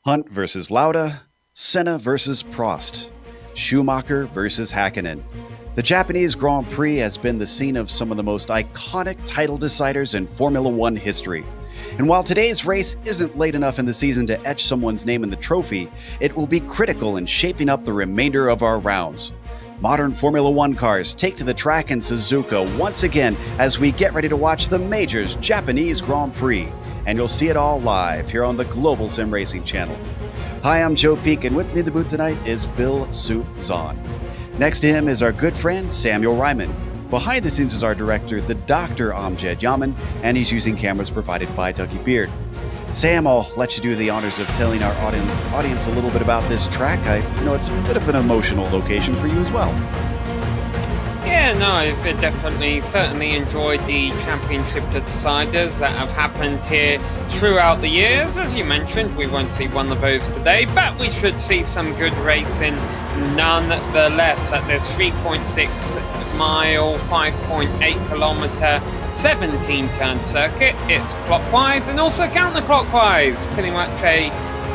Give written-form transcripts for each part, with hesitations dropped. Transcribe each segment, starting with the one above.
Hunt versus Lauda, Senna versus Prost, Schumacher versus Häkkinen. The Japanese Grand Prix has been the scene of some of the most iconic title deciders in Formula One history. And while today's race isn't late enough in the season to etch someone's name in the trophy, it will be critical in shaping up the remainder of our rounds. Modern Formula One cars take to the track in Suzuka once again as we get ready to watch the Majors Japanese Grand Prix. And you'll see it all live here on the Global SimRacing Channel. Hi, I'm Joe Peak, and with me in the booth tonight is Bill Soup Zahn. Next to him is our good friend Samuel Ryman. Behind the scenes is our director, the Dr. Amjad Yaman, and he's using cameras provided by Dougie Beard. Sam, I'll let you do the honors of telling our audience a little bit about this track. I know it's a bit of an emotional location for you as well. Yeah, no, I've certainly enjoyed the championship deciders that have happened here throughout the years. As you mentioned, we won't see one of those today, but we should see some good racing nonetheless at this 3.6 mile, 5.8 kilometer, 17 turn circuit. It's clockwise and also counterclockwise, pretty much a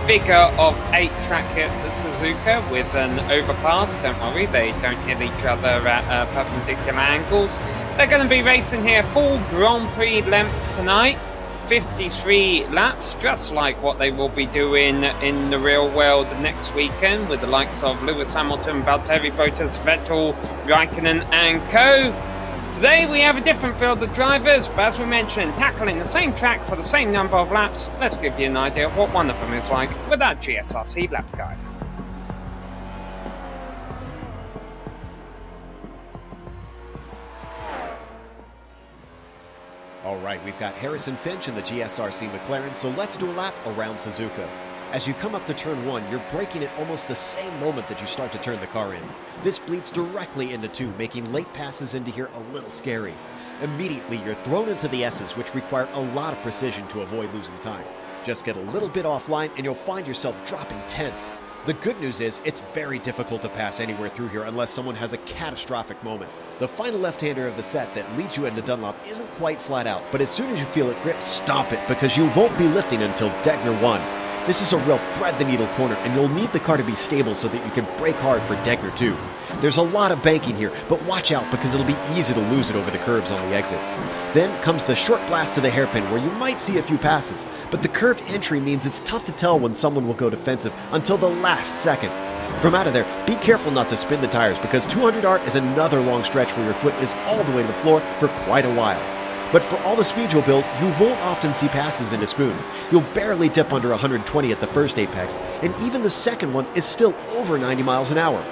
figure of 8 track at the Suzuka with an overpass. Don't worry, they don't hit each other at perpendicular angles. They're going to be racing here full Grand Prix length tonight, 53 laps, just like what they will be doing in the real world next weekend with the likes of Lewis Hamilton, Valtteri Bottas, Vettel, Raikkonen and co. Today we have a different field of drivers, but as we mentioned, tackling the same track for the same number of laps. Let's give you an idea of what one of them is like with our GSRC lap guide. All right, we've got Harrison Finch in the GSRC McLaren, so let's do a lap around Suzuka. As you come up to turn 1, you're braking at almost the same moment that you start to turn the car in. This bleeds directly into 2, making late passes into here a little scary. Immediately, you're thrown into the S's, which require a lot of precision to avoid losing time. Just get a little bit offline and you'll find yourself dropping tenths. The good news is it's very difficult to pass anywhere through here unless someone has a catastrophic moment. The final left-hander of the set that leads you into Dunlop isn't quite flat out, but as soon as you feel it grip, stomp it because you won't be lifting until Degner 1. This is a real thread-the-needle corner, and you'll need the car to be stable so that you can brake hard for Degner 2. There's a lot of banking here, but watch out because it'll be easy to lose it over the curbs on the exit. Then comes the short blast to the hairpin where you might see a few passes, but the curved entry means it's tough to tell when someone will go defensive until the last second. From out of there, be careful not to spin the tires because 200R is another long stretch where your foot is all the way to the floor for quite a while. But for all the speed you'll build, you won't often see passes into Spoon. You'll barely dip under 120 at the first apex, and even the second one is still over 90 miles an hour.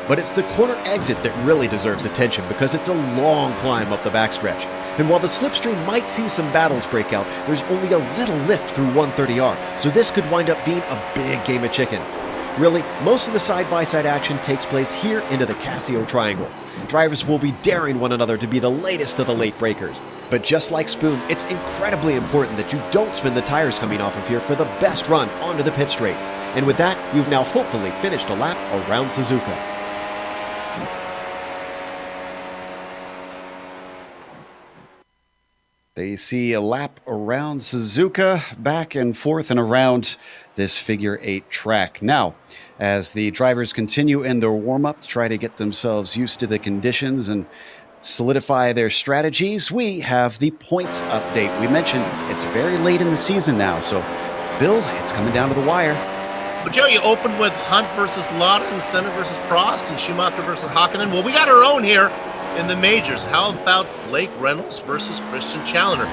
But it's the corner exit that really deserves attention because it's a long climb up the backstretch. And while the slipstream might see some battles break out, there's only a little lift through 130R, so this could wind up being a big game of chicken. Really, most of the side-by-side action takes place here into the Casio Triangle. Drivers will be daring one another to be the latest of the late breakers. But just like Spoon, it's incredibly important that you don't spin the tires coming off of here for the best run onto the pit straight. And with that, you've now hopefully finished a lap around Suzuka. They see a lap around Suzuka, back and forth and around this figure 8 track. Now, as the drivers continue in their warm-up to try to get themselves used to the conditions and solidify their strategies, we have the points update. We mentioned it's very late in the season now, so Bill, it's coming down to the wire. But Joe, you opened with Hunt versus Lauda and Senna versus Prost and Schumacher versus Häkkinen. Well, we got our own here in the majors. How about Blake Reynolds versus Christian Challenger?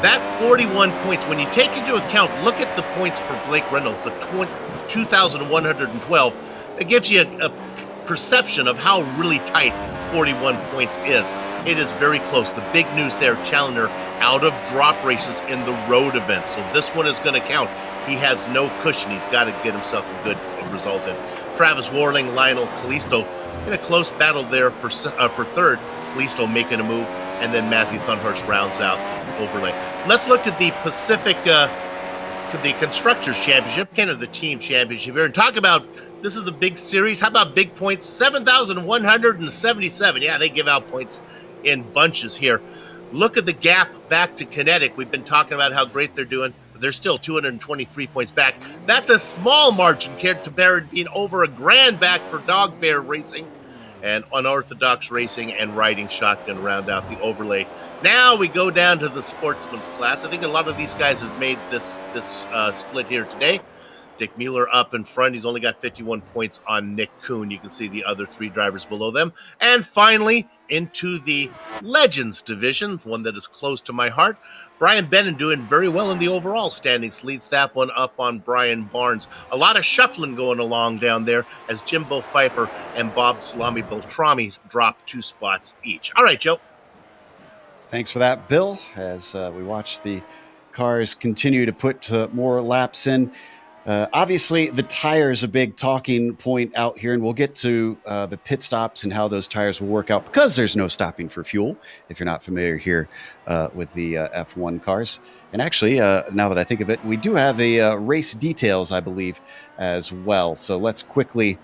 That 41 points, when you take into account, look at the points for Blake Reynolds, the 2,112. It gives you a perception of how really tight 41 points is. It is very close. The big news there, Challenger out of drop races in the road events. So this one is going to count. He has no cushion. He's got to get himself a good result in. Travis Warling, Lionel Kalisto in a close battle there for third. Kalisto making a move, and then Matthew Thunhurst rounds out overlay. Let's look at the Pacific, the Constructors Championship, kind of the team championship here, and talk about this is a big series. How about big points? 7,177. Yeah, they give out points in bunches here. Look at the gap back to Kinetic. We've been talking about how great they're doing. but they're still 223 points back. That's a small margin compared to Barrett being over $1,000 back for Dog Bear Racing, and Unorthodox Racing and Riding Shotgun round out the overlay. Now we go down to the sportsman's class. I think a lot of these guys have made this split here today. Dick Mueller up in front. He's only got 51 points on Nick Kuhn. You can see the other 3 drivers below them. And finally, into the Legends division, one that is close to my heart. Brian Bennon doing very well in the overall standings. Leads that one up on Brian Barnes. A lot of shuffling going along down there as Jimbo Pfeiffer and Bob Salami Beltrami drop 2 spots each. All right, Joe. Thanks for that, Bill, as we watch the cars continue to put more laps in. Obviously, the tire is a big talking point out here, and we'll get to the pit stops and how those tires will work out because there's no stopping for fuel, if you're not familiar here with the F1 cars. And actually, now that I think of it, we do have a race details, I believe, as well. So let's quickly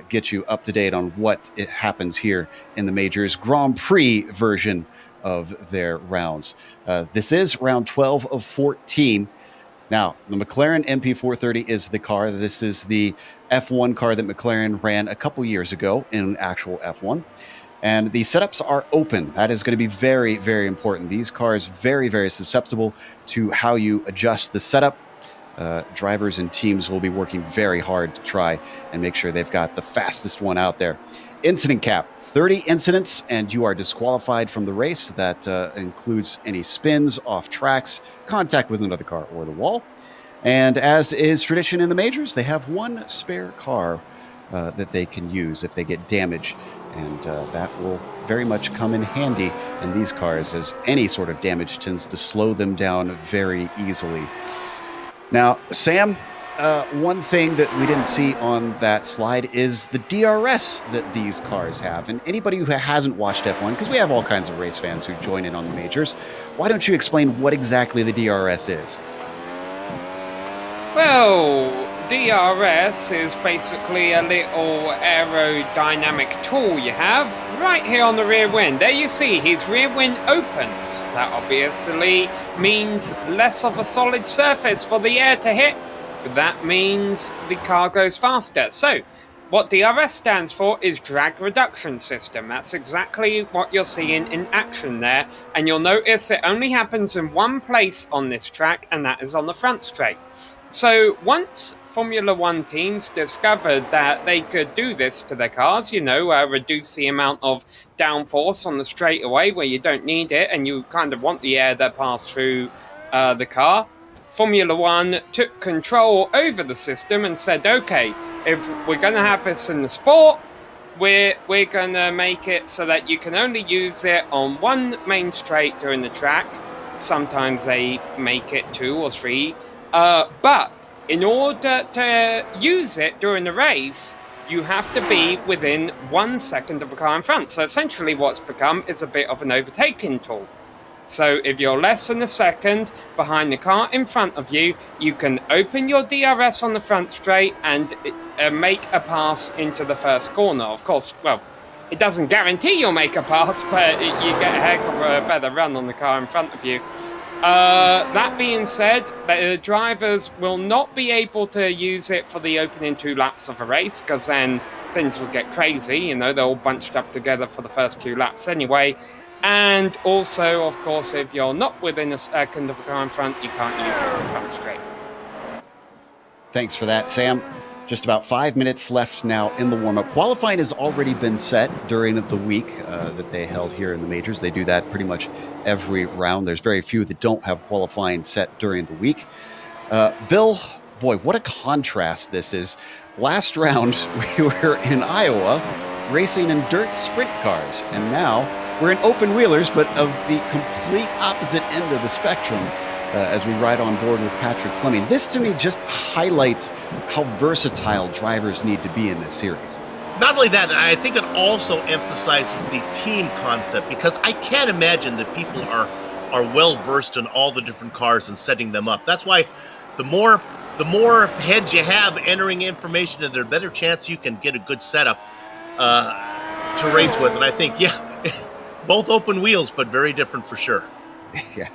get you up to date on what happens here in the Majors Grand Prix version of their rounds. This is round 12 of 14. Now, the McLaren MP430 is the car. This is the F1 car that McLaren ran a couple years ago in actual F1. And the setups are open. That is going to be very, very important. These cars very, very susceptible to how you adjust the setup. Drivers and teams will be working very hard to try and make sure they've got the fastest one out there. Incident cap, 30 incidents, and you are disqualified from the race. That includes any spins, off tracks, contact with another car or the wall. And as is tradition in the majors, they have 1 spare car that they can use if they get damage. And that will very much come in handy in these cars, as any sort of damage tends to slow them down very easily. Now, Sam, one thing that we didn't see on that slide is the DRS that these cars have. And anybody who hasn't watched F1, because we have all kinds of race fans who join in on the majors, why don't you explain what exactly the DRS is? Well, DRS is basically a little aerodynamic tool you have right here on the rear wing. There you see his rear wing opens. That obviously means less of a solid surface for the air to hit. That means the car goes faster. So what DRS stands for is drag reduction system. That's exactly what you're seeing in action there. And you'll notice it only happens in one place on this track, and that is on the front straight. So once Formula One teams discovered that they could do this to their cars, reduce the amount of downforce on the straightaway where you don't need it and you kind of want the air that pass through the car, Formula One took control over the system and said, okay, if we're going to have this in the sport, we're going to make it so that you can only use it on one main straight during the track. Sometimes they make it 2 or 3. But in order to use it during the race, you have to be within 1 second of the car in front. So essentially what's become is a bit of an overtaking tool. So if you're less than a second behind the car in front of you, you can open your DRS on the front straight and make a pass into the first corner. Of course, well, it doesn't guarantee you'll make a pass, but you get a heck of a better run on the car in front of you. That being said, the drivers will not be able to use it for the opening 2 laps of a race, because then things will get crazy. They're all bunched up together for the first 2 laps anyway. And also, of course, if you're not within a second of the car in front, you can't use it on the front straight. Thanks for that, Sam. Just about 5 minutes left now in the warm-up. Qualifying has already been set during the week that they held here in the majors. They do that pretty much every round. There's very few that don't have qualifying set during the week. Bill, boy, what a contrast this is. Last round, we were in Iowa racing in dirt sprint cars, and now we're in open wheelers, but of the complete opposite end of the spectrum. As we ride on board with Patrick Fleming. This, to me, just highlights how versatile drivers need to be in this series. Not only that, I think it also emphasizes the team concept, because I can't imagine that people are well-versed in all the different cars and setting them up. That's why the more heads you have entering information, and the better chance you can get a good setup to race with. And I think, yeah, both open wheels, but very different for sure. Yeah.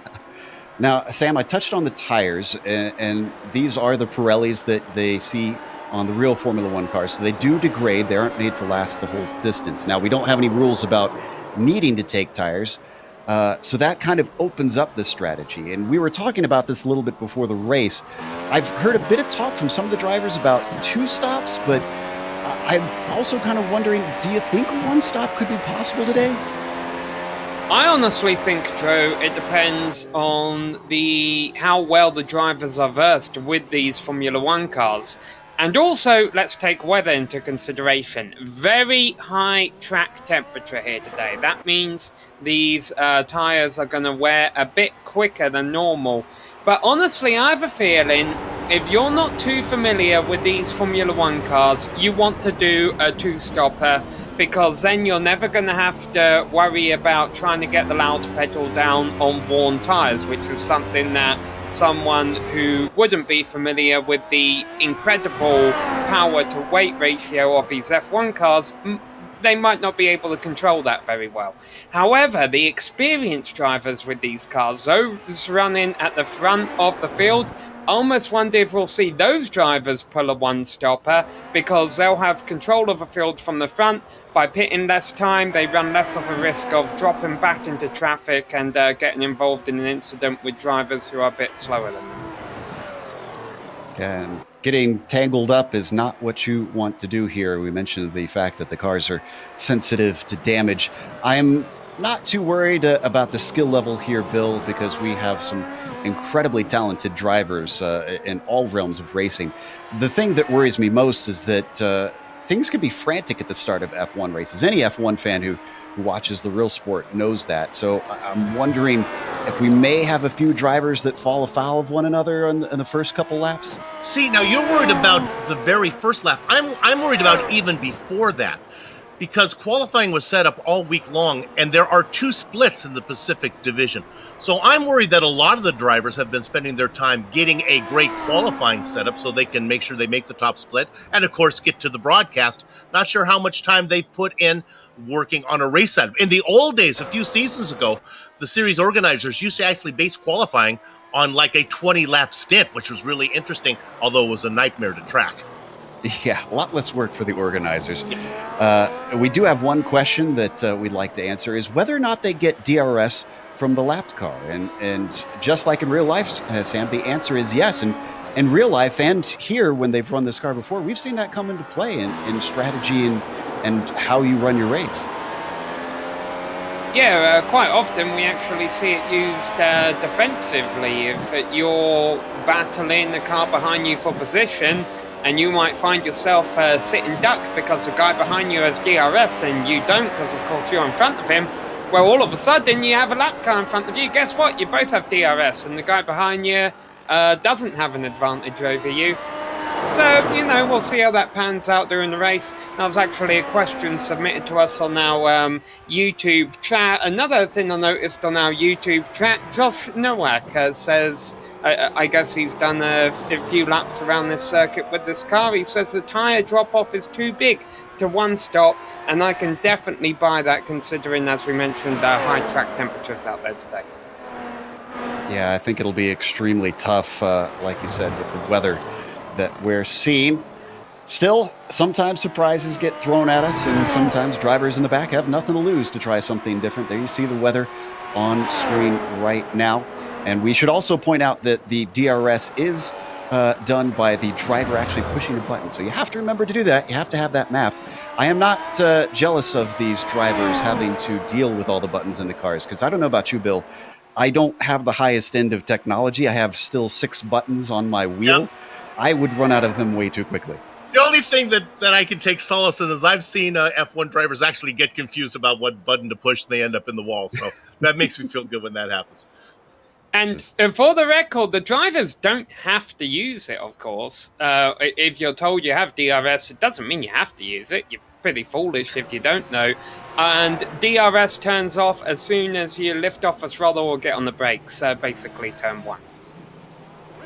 Now, Sam, I touched on the tires, and these are the Pirellis that they see on the real Formula One cars. So they do degrade. They aren't made to last the whole distance. Now, we don't have any rules about needing to take tires. So that kind of opens up this strategy. And we were talking about this a little bit before the race. I've heard a bit of talk from some of the drivers about 2 stops, but I'm also kind of wondering, do you think 1 stop could be possible today? I honestly think, Joe, it depends on how well the drivers are versed with these Formula One cars. And also, let's take weather into consideration. Very high track temperature here today. That means these tyres are going to wear a bit quicker than normal. But honestly, I have a feeling if you're not too familiar with these Formula One cars, you want to do a 2-stopper, because then you're never going to have to worry about trying to get the loud pedal down on worn tyres, which is something that someone who wouldn't be familiar with the incredible power to weight ratio of these F1 cars, they might not be able to control that very well. However, the experienced drivers with these cars, those running at the front of the field, almost wonder if we'll see those drivers pull a 1-stopper, because they'll have control of the field from the front. By pitting less time, they run less of a risk of dropping back into traffic and getting involved in an incident with drivers who are a bit slower than them. And getting tangled up is not what you want to do here. We mentioned the fact that the cars are sensitive to damage. I am not too worried about the skill level here, Bill, because we have some incredibly talented drivers in all realms of racing. The thing that worries me most is that things can be frantic at the start of F1 races. Any F1 fan who watches the real sport knows that. So I'm wondering if we may have a few drivers that fall afoul of one another in the first couple laps. See, now you're worried about the very first lap. I'm worried about even before that, because qualifying was set up all week long, and there are 2 splits in the Pacific Division. So I'm worried that a lot of the drivers have been spending their time getting a great qualifying setup so they can make sure they make the top split and, of course, get to the broadcast. Not sure how much time they put in working on a race setup. In the old days, a few seasons ago, the series organizers used to actually base qualifying on like a 20-lap stint, which was really interesting, although it was a nightmare to track. Yeah, a lot less work for the organizers. We do have one question that we'd like to answer, is whether or not they get DRS from the lapped car. And just like in real life, Sam, the answer is yes. And in real life and here, when they've run this car before, we've seen that come into play in strategy and how you run your race. Yeah, quite often we actually see it used defensively. If you're battling the car behind you for position, and you might find yourself sitting duck because the guy behind you has DRS and you don't, because of course you're in front of him. Well, all of a sudden you have a lap car in front of you. Guess what? You both have DRS, and the guy behind you doesn't have an advantage over you. So, we'll see how that pans out during the race. That was actually a question submitted to us on our YouTube chat. Another thing I noticed on our YouTube chat, Josh Nowak says, I guess he's done a few laps around this circuit with this car. He says the tyre drop-off is too big to 1 stop, and I can definitely buy that, considering, as we mentioned, the high track temperatures out there today. Yeah, I think it'll be extremely tough, like you said, with the weather that we're seeing. Still, sometimes surprises get thrown at us, and sometimes drivers in the back have nothing to lose to try something different. There you see the weather on screen right now. And we should also point out that the DRS is done by the driver actually pushing a button. So you have to remember to do that. You have to have that mapped. I am not jealous of these drivers having to deal with all the buttons in the cars, because I don't know about you, Bill. I don't have the highest end of technology. I have still 6 buttons on my wheel. Yep. I would run out of them way too quickly. The only thing that I can take solace in is I've seen F1 drivers actually get confused about what button to push, and they end up in the wall. So that makes me feel good when that happens. And for the record, the drivers don't have to use it, of course. If you're told you have DRS, it doesn't mean you have to use it. You're pretty foolish if you don't know. And DRS turns off as soon as you lift off the throttle or get on the brakes, basically turn 1.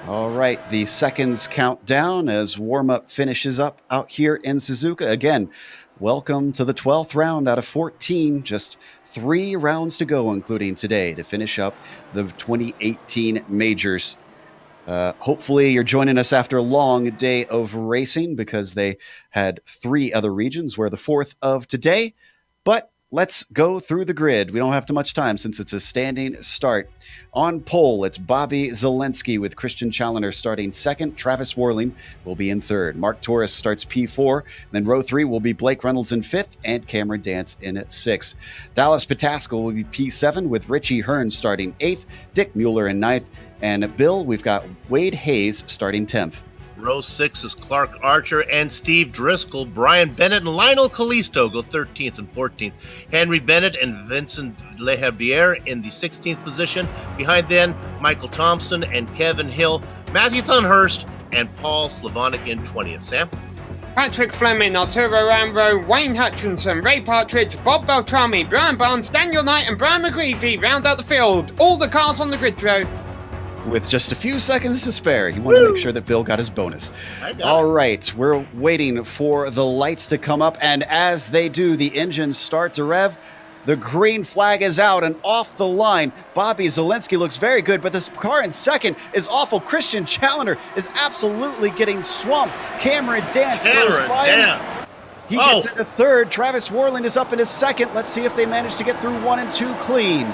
All right, the seconds count down as warm-up finishes up out here in Suzuka. Again, welcome to the 12th round out of 14. Just 3 rounds to go, including today, to finish up the 2018 majors. Hopefully you're joining us after a long day of racing, because they had 3 other regions. We're the 4th of today, but let's go through the grid. We don't have too much time since it's a standing start. On pole, it's Bobby Zelensky with Christian Challenger starting 2nd. Travis Worling will be in 3rd. Mark Torres starts P4. Then row 3 will be Blake Reynolds in 5th and Cameron Dance in 6th. Dallas Pataskal will be P7 with Richie Hearn starting 8th. Dick Mueller in 9th. And Bill, we've got Wade Hayes starting 10th. Row 6 is Clark Archer and Steve Driscoll. Brian Bennett and Lionel Callisto go 13th and 14th. Henry Bennett and Vincent Leherbier in the 16th position. Behind them, Michael Thompson and Kevin Hill, Matthew Thunhurst, and Paul Slavonic in 20th. Sam? Patrick Fleming, Arturo Rambo, Wayne Hutchinson, Ray Partridge, Bob Beltrami, Brian Barnes, Daniel Knight, and Brian McGreevy round out the field. All the cars on the grid, Joe. With just a few seconds to spare. He wanted to make sure that Bill got his bonus. All right, we're waiting for the lights to come up, and as they do, the engines start to rev. The green flag is out and off the line. Bobby Zelensky looks very good, but this car in 2nd is awful. Christian Challenger is absolutely getting swamped. Cameron Dance goes by him. He gets into 3rd. Travis Worling is up in his 2nd. Let's see if they manage to get through 1 and 2 clean.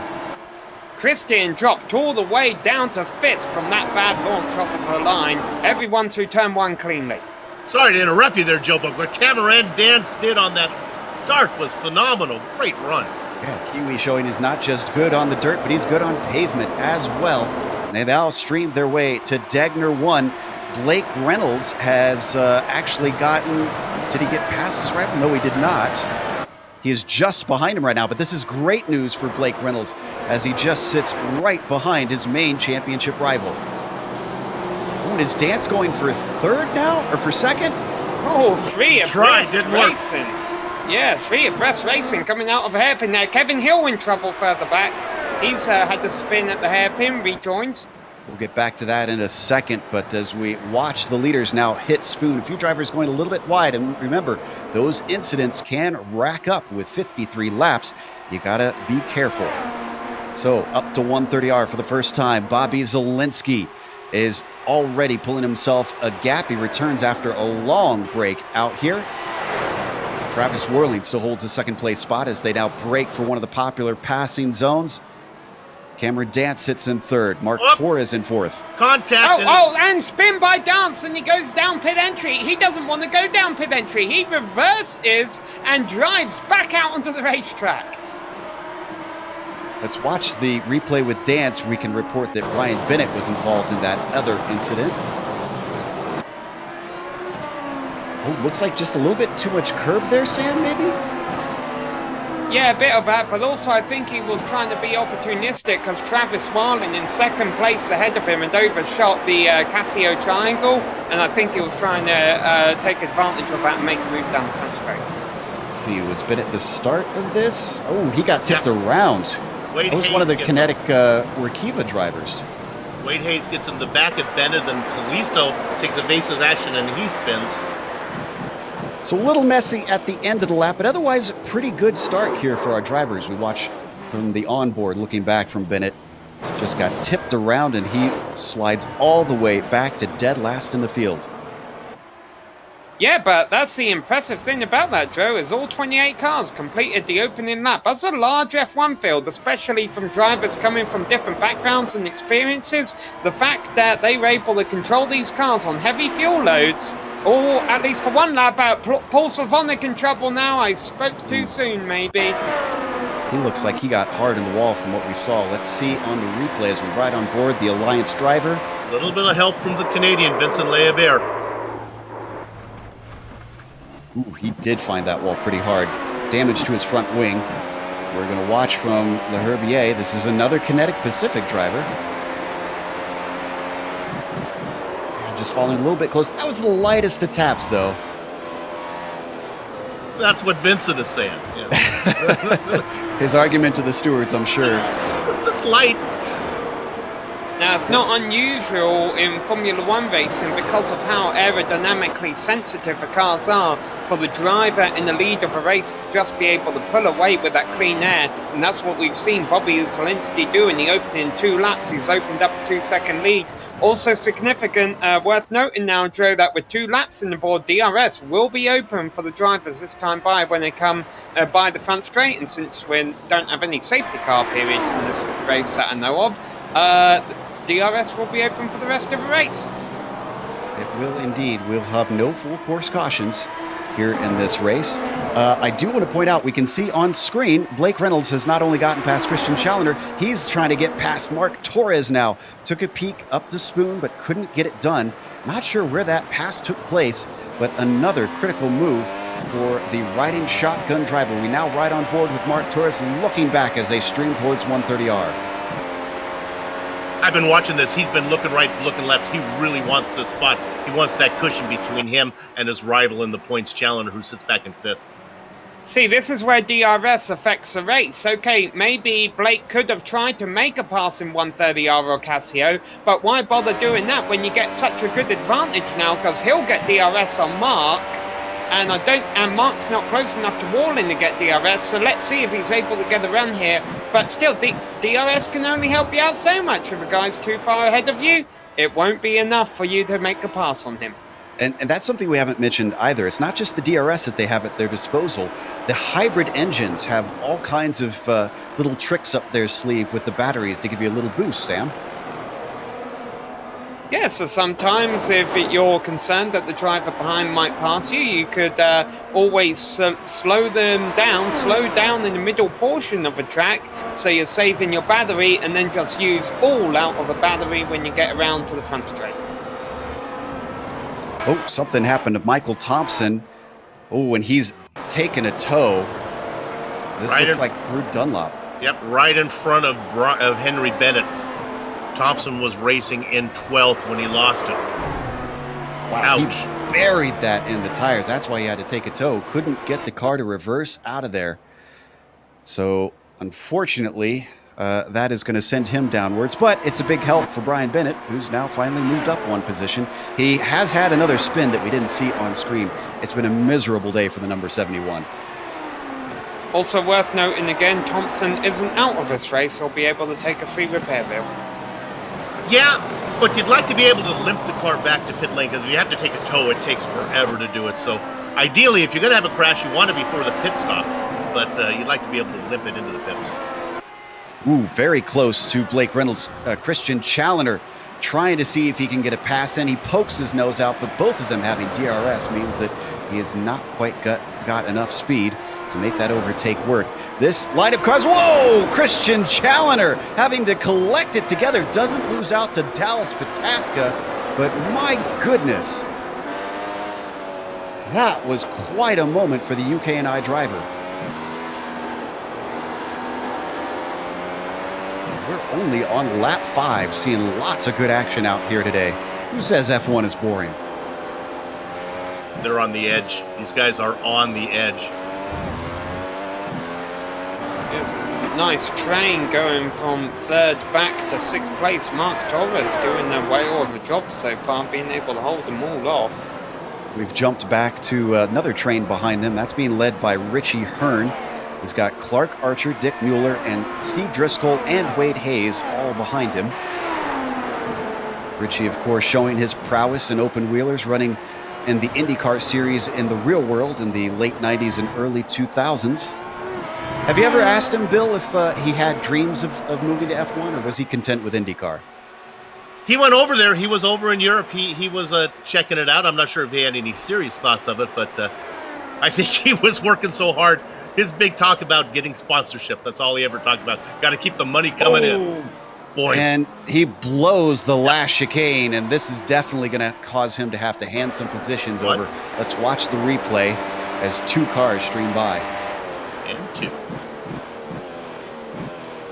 Christian dropped all the way down to 5th from that bad launch off of the line. Everyone through turn 1 cleanly. Sorry to interrupt you there, Joe, but what Cameron Dance did on that start was phenomenal. Great run. Yeah, Kiwi showing is not just good on the dirt, but he's good on pavement as well. And they all streamed their way to Degner 1. Blake Reynolds has actually gotten... Did he get past his rival? No, he did not. He is just behind him right now, but this is great news for Blake Reynolds as he just sits right behind his main championship rival. Oh, and is Dance going for 3rd now, or for 2nd? Oh, 3 abreast racing. Yeah, 3 abreast racing coming out of a hairpin there. Kevin Hill in trouble further back. He's had to spin at the hairpin, rejoins. We'll get back to that in a second, but as we watch the leaders now hit spoon, a few drivers going a little bit wide, and remember, those incidents can rack up with 53 laps. You gotta be careful. So up to 130R for the first time. Bobby Zelensky is already pulling himself a gap. He returns after a long break out here. Travis Worling still holds the 2nd place spot as they now break for one of the popular passing zones. Cameron Dance sits in 3rd. Mark Torres in 4th. Contact. And spin by Dance, and he goes down pit entry. He doesn't want to go down pit entry. He reverses and drives back out onto the racetrack. Let's watch the replay with Dance. We can report that Ryan Bennett was involved in that other incident. Oh, looks like just a little bit too much curb there, Sam, maybe? Yeah, a bit of that, but also I think he was trying to be opportunistic because Travis Worling in 2nd place ahead of him and overshot the Casio triangle, and I think he was trying to take advantage of that and make a move down the front straight. Let's see, was Bennett the start of this? Oh, he got tipped around. That was one of the kinetic Workiva drivers. Wade Hayes gets in the back of Bennett, and Callisto takes evasive action and he spins. So a little messy at the end of the lap, but otherwise a pretty good start here for our drivers. We watch from the onboard, looking back from Bennett. Just got tipped around and he slides all the way back to dead last in the field. Yeah, but that's the impressive thing about that, Joe, is all 28 cars completed the opening lap. That's a large F1 field, especially from drivers coming from different backgrounds and experiences. The fact that they were able to control these cars on heavy fuel loads, or at least for one lap out, Paul Slavonic in trouble now. I spoke too soon, maybe. He looks like he got hard in the wall from what we saw. Let's see on the replay as we ride on board the Alliance driver. A little bit of help from the Canadian, Vincent Lehabert. Ooh, he did find that wall pretty hard. Damage to his front wing. We're going to watch from Leherbier. This is another Kinetic Pacific driver. Just falling a little bit close. That was the lightest of taps, though. That's what Vincent is saying. Yeah. His argument to the stewards, I'm sure. This is light. Now, it's not unusual in Formula One racing because of how aerodynamically sensitive the cars are for the driver in the lead of a race to just be able to pull away with that clean air. And that's what we've seen Bobby Zielinski do in the opening 2 laps. He's opened up a 2-second lead. Also significant, worth noting now, Joe, that with 2 laps in the board, DRS will be open for the drivers this time by when they come by the front straight. And since we don't have any safety car periods in this race that I know of, DRS will be open for the rest of the race. It will indeed. We'll have no full course cautions here in this race. I do want to point out, we can see on screen, Blake Reynolds has not only gotten past Christian Challenger, he's trying to get past Mark Torres now. Took a peek up to Spoon, but couldn't get it done. Not sure where that pass took place, but another critical move for the riding shotgun driver. We now ride on board with Mark Torres looking back as they stream towards 130R. I've been watching this. He's been looking right, looking left. He really wants the spot. He wants that cushion between him and his rival in the points, Challenger, who sits back in 5th. See, this is where DRS affects the race. Okay, maybe Blake could have tried to make a pass in 130R or Casio, but why bother doing that when you get such a good advantage now? Because he'll get DRS on Mark, and Mark's not close enough to Walling to get DRS, so let's see if he's able to get a run here. But still, DRS can only help you out so much. If a guy's too far ahead of you, it won't be enough for you to make a pass on him. And that's something we haven't mentioned either. It's not just the DRS that they have at their disposal. The hybrid engines have all kinds of little tricks up their sleeve with the batteries to give you a little boost, Sam. Yeah, so sometimes if you're concerned that the driver behind might pass you, you could always slow down in the middle portion of a track, so you're saving your battery, and then just use all out of the battery when you get around to the front straight. Oh, something happened to Michael Thompson. Oh, and he's taken a tow. This looks like through Dunlop. Yep, right in front of Henry Bennett. Thompson was racing in 12th when he lost it. Wow, ouch. He buried that in the tires. That's why he had to take a tow. Couldn't get the car to reverse out of there. So, unfortunately, that is going to send him downwards. But it's a big help for Brian Bennett, who's now finally moved up 1 position. He has had another spin that we didn't see on screen. It's been a miserable day for the number 71. Also worth noting again, Thompson isn't out of this race. He'll be able to take a free repair bill. Yeah, but you'd like to be able to limp the car back to pit lane, because if you have to take a tow, it takes forever to do it. So ideally, if you're going to have a crash, you want to be before the pit stop, but you'd like to be able to limp it into the pits. Ooh, very close to Blake Reynolds. Christian Challenger trying to see if he can get a pass in. He pokes his nose out, but both of them having DRS means that he has not quite got enough speed to make that overtake work. This line of cars, whoa! Christian Challenger having to collect it together, doesn't lose out to Dallas Pataska, but my goodness, that was quite a moment for the UKNI driver. We're only on lap 5, seeing lots of good action out here today. Who says F1 is boring? They're on the edge. These guys are on the edge. Nice train going from 3rd back to 6th place. Mark Torres doing a whale of a job so far, being able to hold them all off. We've jumped back to another train behind them. That's being led by Richie Hearn. He's got Clark Archer, Dick Mueller, and Steve Driscoll and Wade Hayes all behind him. Richie, of course, showing his prowess in open wheelers, running in the IndyCar series in the real world in the late 90s and early 2000s. Have you ever asked him, Bill, if he had dreams of moving to F1, or was he content with IndyCar? He went over there. He was over in Europe. He was checking it out. I'm not sure if he had any serious thoughts of it, but I think he was working so hard. His big talk about getting sponsorship, that's all he ever talked about. Got to keep the money coming in. Boy. And he blows the last chicane, and this is definitely going to cause him to have to hand some positions over. Let's watch the replay as 2 cars stream by. And 2.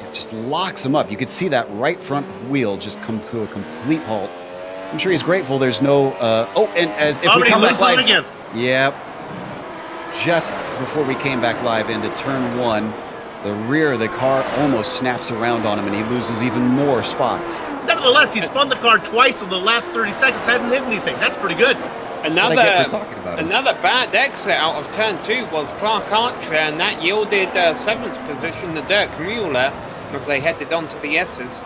It just locks him up. You could see that right front wheel just come to a complete halt. I'm sure he's grateful there's no... and as if we come back live... again. Yep. Just before we came back live into turn 1, The rear of the car almost snaps around on him, and he loses even more spots. Nevertheless, he spun the car twice in the last 30 seconds, hadn't hit anything. That's pretty good. Another bad exit out of turn 2 was Clark Archer, and that yielded 7th position to Dirk Mueller as they headed on to the S's.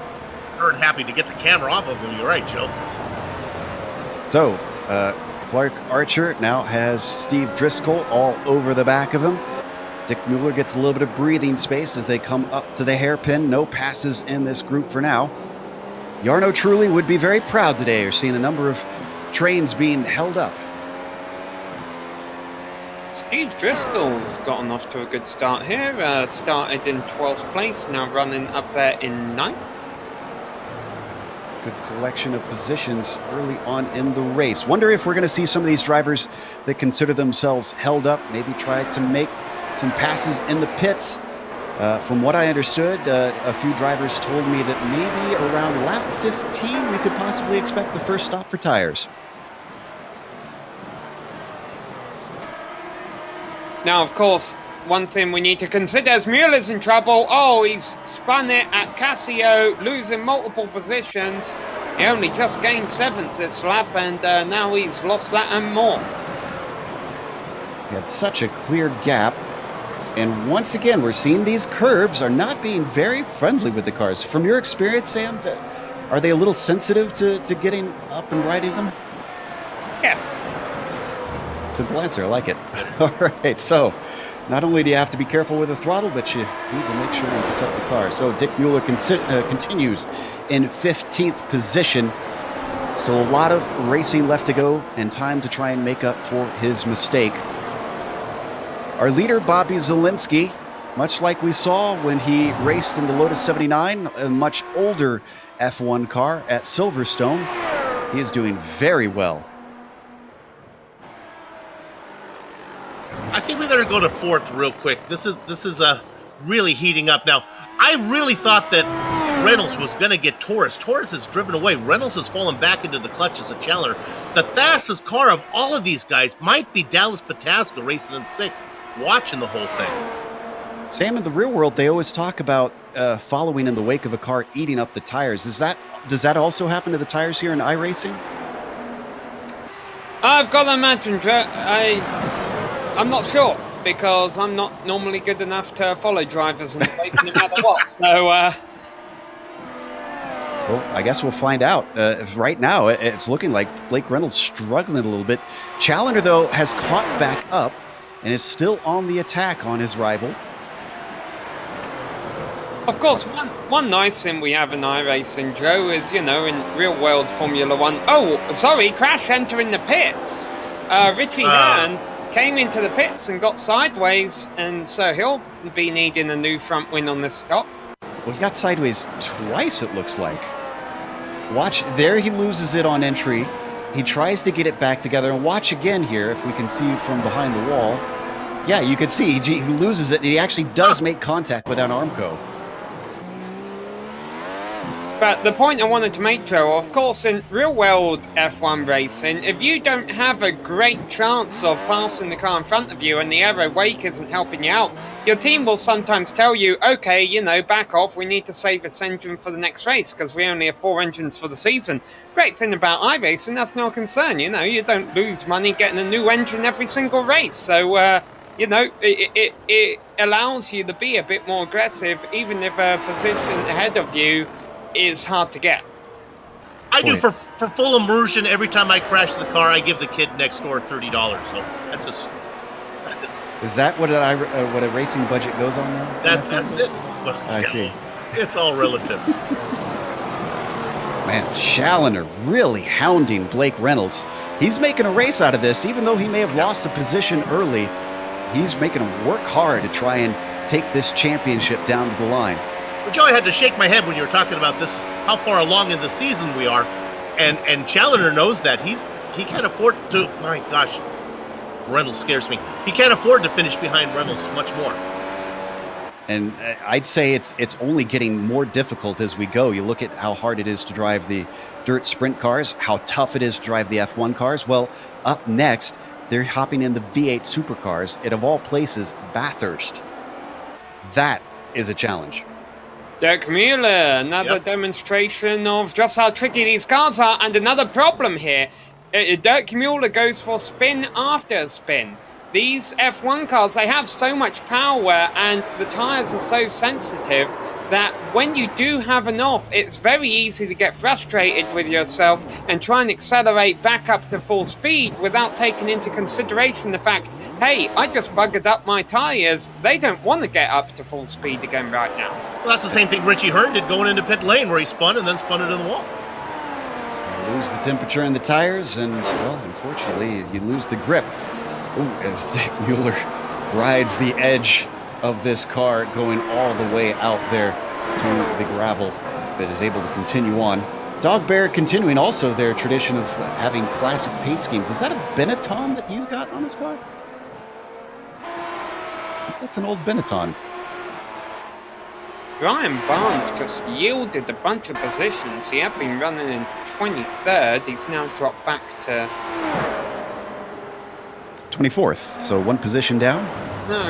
We're happy to get the camera off of him. You're right, Joe. So, Clark Archer now has Steve Driscoll all over the back of him. Dick Mueller gets a little bit of breathing space as they come up to the hairpin. No passes in this group for now. Jarno Trulli would be very proud today. We're seeing a number of trains being held up. Steve Driscoll's gotten off to a good start here. Started in 12th place, now running up there in 9th. Good collection of positions early on in the race. Wonder if we're going to see some of these drivers that consider themselves held up, maybe try to make some passes in the pits. From what I understood, a few drivers told me that maybe around lap 15 we could possibly expect the first stop for tires. Now, of course, one thing we need to consider is Mueller's in trouble. Oh, he's spun it at Casio, losing multiple positions. He only just gained 7th this lap, and now he's lost that and more. He had such a clear gap. And once again, we're seeing these curbs are not being very friendly with the cars. From your experience, Sam, are they a little sensitive to getting up and riding them? Yes. Simple answer, I like it. All right, so not only do you have to be careful with the throttle, but you need to make sure you protect the car. So Dick Mueller continues in 15th position. So a lot of racing left to go and time to try and make up for his mistake. Our leader, Bobby Zielinski, much like we saw when he raced in the Lotus 79, a much older F1 car at Silverstone, he is doing very well. I think we better go to 4th real quick. This is really heating up now. I really thought that Reynolds was going to get Torres. Torres has driven away. Reynolds has fallen back into the clutches of Chandler. The fastest car of all of these guys might be Dallas Patasca racing in 6th, watching the whole thing. Sam, in the real world, they always talk about following in the wake of a car eating up the tires. Does that also happen to the tires here in iRacing? I've got to imagine, I'm not sure, because I'm not normally good enough to follow drivers in the wake no matter what. So, well, I guess we'll find out. Right now, it's looking like Blake Reynolds struggling a little bit. Challenger, though, has caught back up and is still on the attack on his rival. Of course, one nice thing we have in iRacing, Joe, is, in real-world Formula 1... Oh, sorry, crash entering the pits. Richie Hahn came into the pits and got sideways, and so he'll be needing a new front wing on this stop. Well, he got sideways twice, it looks like. Watch, there he loses it on entry. He tries to get it back together, and watch again here, if we can see from behind the wall. Yeah, you can see he loses it, and he actually does make contact with that Armco. But the point I wanted to make, Joe, of course, in real-world F1 racing, if you don't have a great chance of passing the car in front of you and the aero wake isn't helping you out, your team will sometimes tell you, okay, back off, we need to save this engine for the next race because we only have 4 engines for the season. Great thing about iRacing, that's no concern, you don't lose money getting a new engine every single race. So, it allows you to be a bit more aggressive, even if a position ahead of you is hard to get. I do for full immersion. Every time I crash the car, I give the kid next door $30. So that's just is that what a racing budget goes on now? That's it. Well, I see. It's all relative. Man, Challenger really hounding Blake Reynolds. He's making a race out of this, even though he may have lost a position early. He's making him work hard to try and take this championship down to the line. Well, Joe, I had to shake my head when you were talking about this, how far along in the season we are. And Challenger knows that. He can't afford to, my gosh, Reynolds scares me. He can't afford to finish behind Reynolds much more. And I'd say it's only getting more difficult as we go. You look at how hard it is to drive the dirt sprint cars, how tough it is to drive the F1 cars. Well, up next, they're hopping in the V8 supercars at, of all places, Bathurst. That is a challenge. Dirk Mueller, another demonstration of just how tricky these cars are, and another problem here. Dirk Mueller goes for spin after spin. These F1 cars, they have so much power, and the tyres are so sensitive that when you do have an off, it's very easy to get frustrated with yourself and try and accelerate back up to full speed without taking into consideration the fact, hey, I just buggered up my tyres. They don't want to get up to full speed again right now. Well, that's the same thing Richie Hearn did going into pit lane, where he spun and then spun it in the wall. You lose the temperature in the tires, and, well, unfortunately, you lose the grip. Ooh, as Dick Mueller rides the edge of this car, going all the way out there to the gravel, but is able to continue on. Dog Bear continuing also their tradition of having classic paint schemes. Is that a Benetton that he's got on his car? That's an old Benetton. Ryan Barnes just yielded a bunch of positions. He had been running in 23rd. He's now dropped back to 24th, so one position down.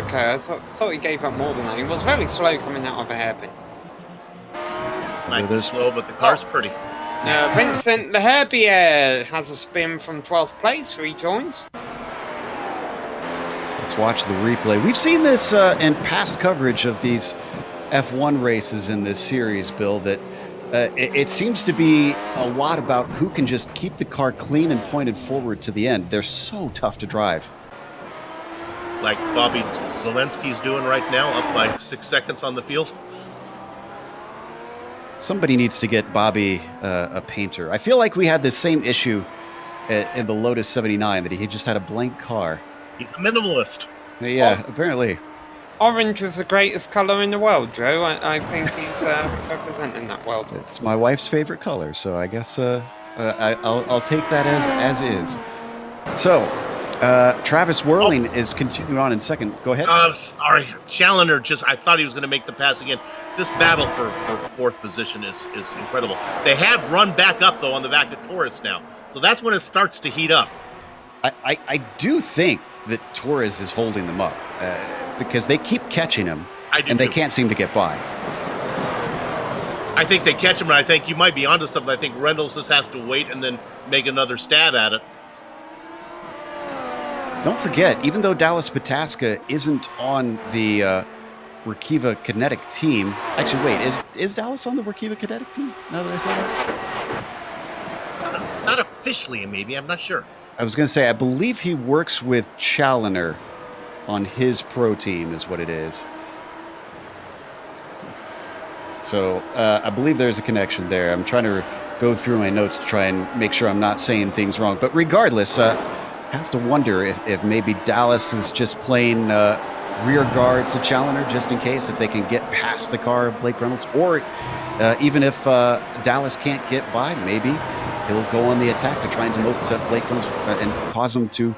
Okay, I thought he gave up more than that. He was very slow coming out of a hairpin. Might be slow, but the car's pretty. Vincent Leherbier has a spin from 12th place, rejoins. Let's watch the replay. We've seen this in past coverage of these F1 races in this series, Bill, that it seems to be a lot about who can just keep the car clean and pointed forward to the end. They're so tough to drive. Like Bobby Zelensky's doing right now, up by 6 seconds on the field. Somebody needs to get Bobby a painter. I feel like we had this same issue in the Lotus 79, that he just had a blank car. He's a minimalist. Yeah, apparently. Orange is the greatest color in the world, Joe. I think he's representing that world. It's my wife's favorite color, so I guess I'll take that as is. So, Travis Whirling is continuing on in second. Go ahead. Sorry, Challenger I thought he was going to make the pass again. This battle for fourth position is incredible. They have run back up, though, on the back of Torres now. So that's when it starts to heat up. I do think that Torres is holding them up because they keep catching him, and they can't seem to get by. I think they catch him, and I think you might be onto something. I think Reynolds just has to wait and then make another stab at it. Don't forget, even though Dallas Pataska isn't on the Workiva Kinetic team. Actually, wait, is Dallas on the Workiva Kinetic team, now that I say that? Not officially, maybe. I'm not sure. I was going to say, I believe he works with Challenger on his pro team is what it is. So I believe there's a connection there. I'm trying to go through my notes to try and make sure I'm not saying things wrong. But regardless, have to wonder if maybe Dallas is just playing rear guard to Challenger just in case, if they can get past the car of Blake Reynolds, or even if Dallas can't get by, maybe he'll go on the attack to try and demote Blake Reynolds and cause him to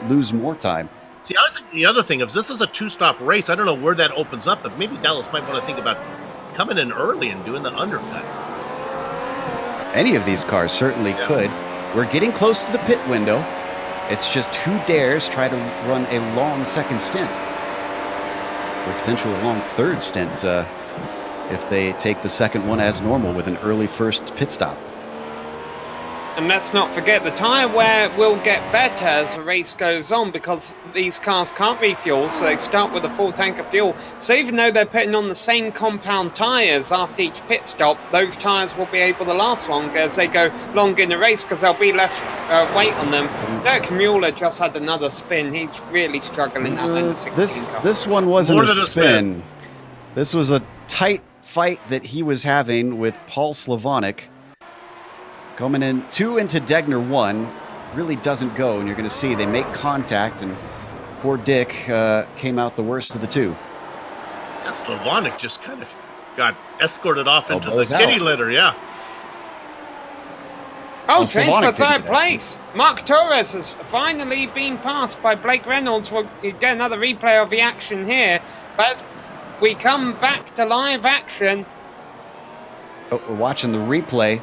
lose more time. See, I was thinking the other thing, if this is a two-stop race, I don't know where that opens up, but maybe Dallas might want to think about coming in early and doing the undercut. Any of these cars certainly could. We're getting close to the pit window. It's just who dares try to run a long second stint, or potentially a long third stint if they take the second one as normal with an early first pit stop. And let's not forget, the tyre wear will get better as the race goes on, because these cars can't refuel, so they start with a full tank of fuel. So even though they're putting on the same compound tyres after each pit stop, those tyres will be able to last longer as they go longer in the race, because there'll be less weight on them. Dirk Mueller just had another spin. He's really struggling out in the 16 car. This one wasn't a spin. This was a tight fight that he was having with Paul Slavonic. Coming in 2 into Degner 1, really doesn't go, and you're going to see they make contact, and poor Dick came out the worst of the two. Yeah, Slavonic just kind of got escorted off into the kitty litter, yeah. Oh, change for third place. Mark Torres has finally been passed by Blake Reynolds. We'll get another replay of the action here, but we come back to live action. But we're watching the replay.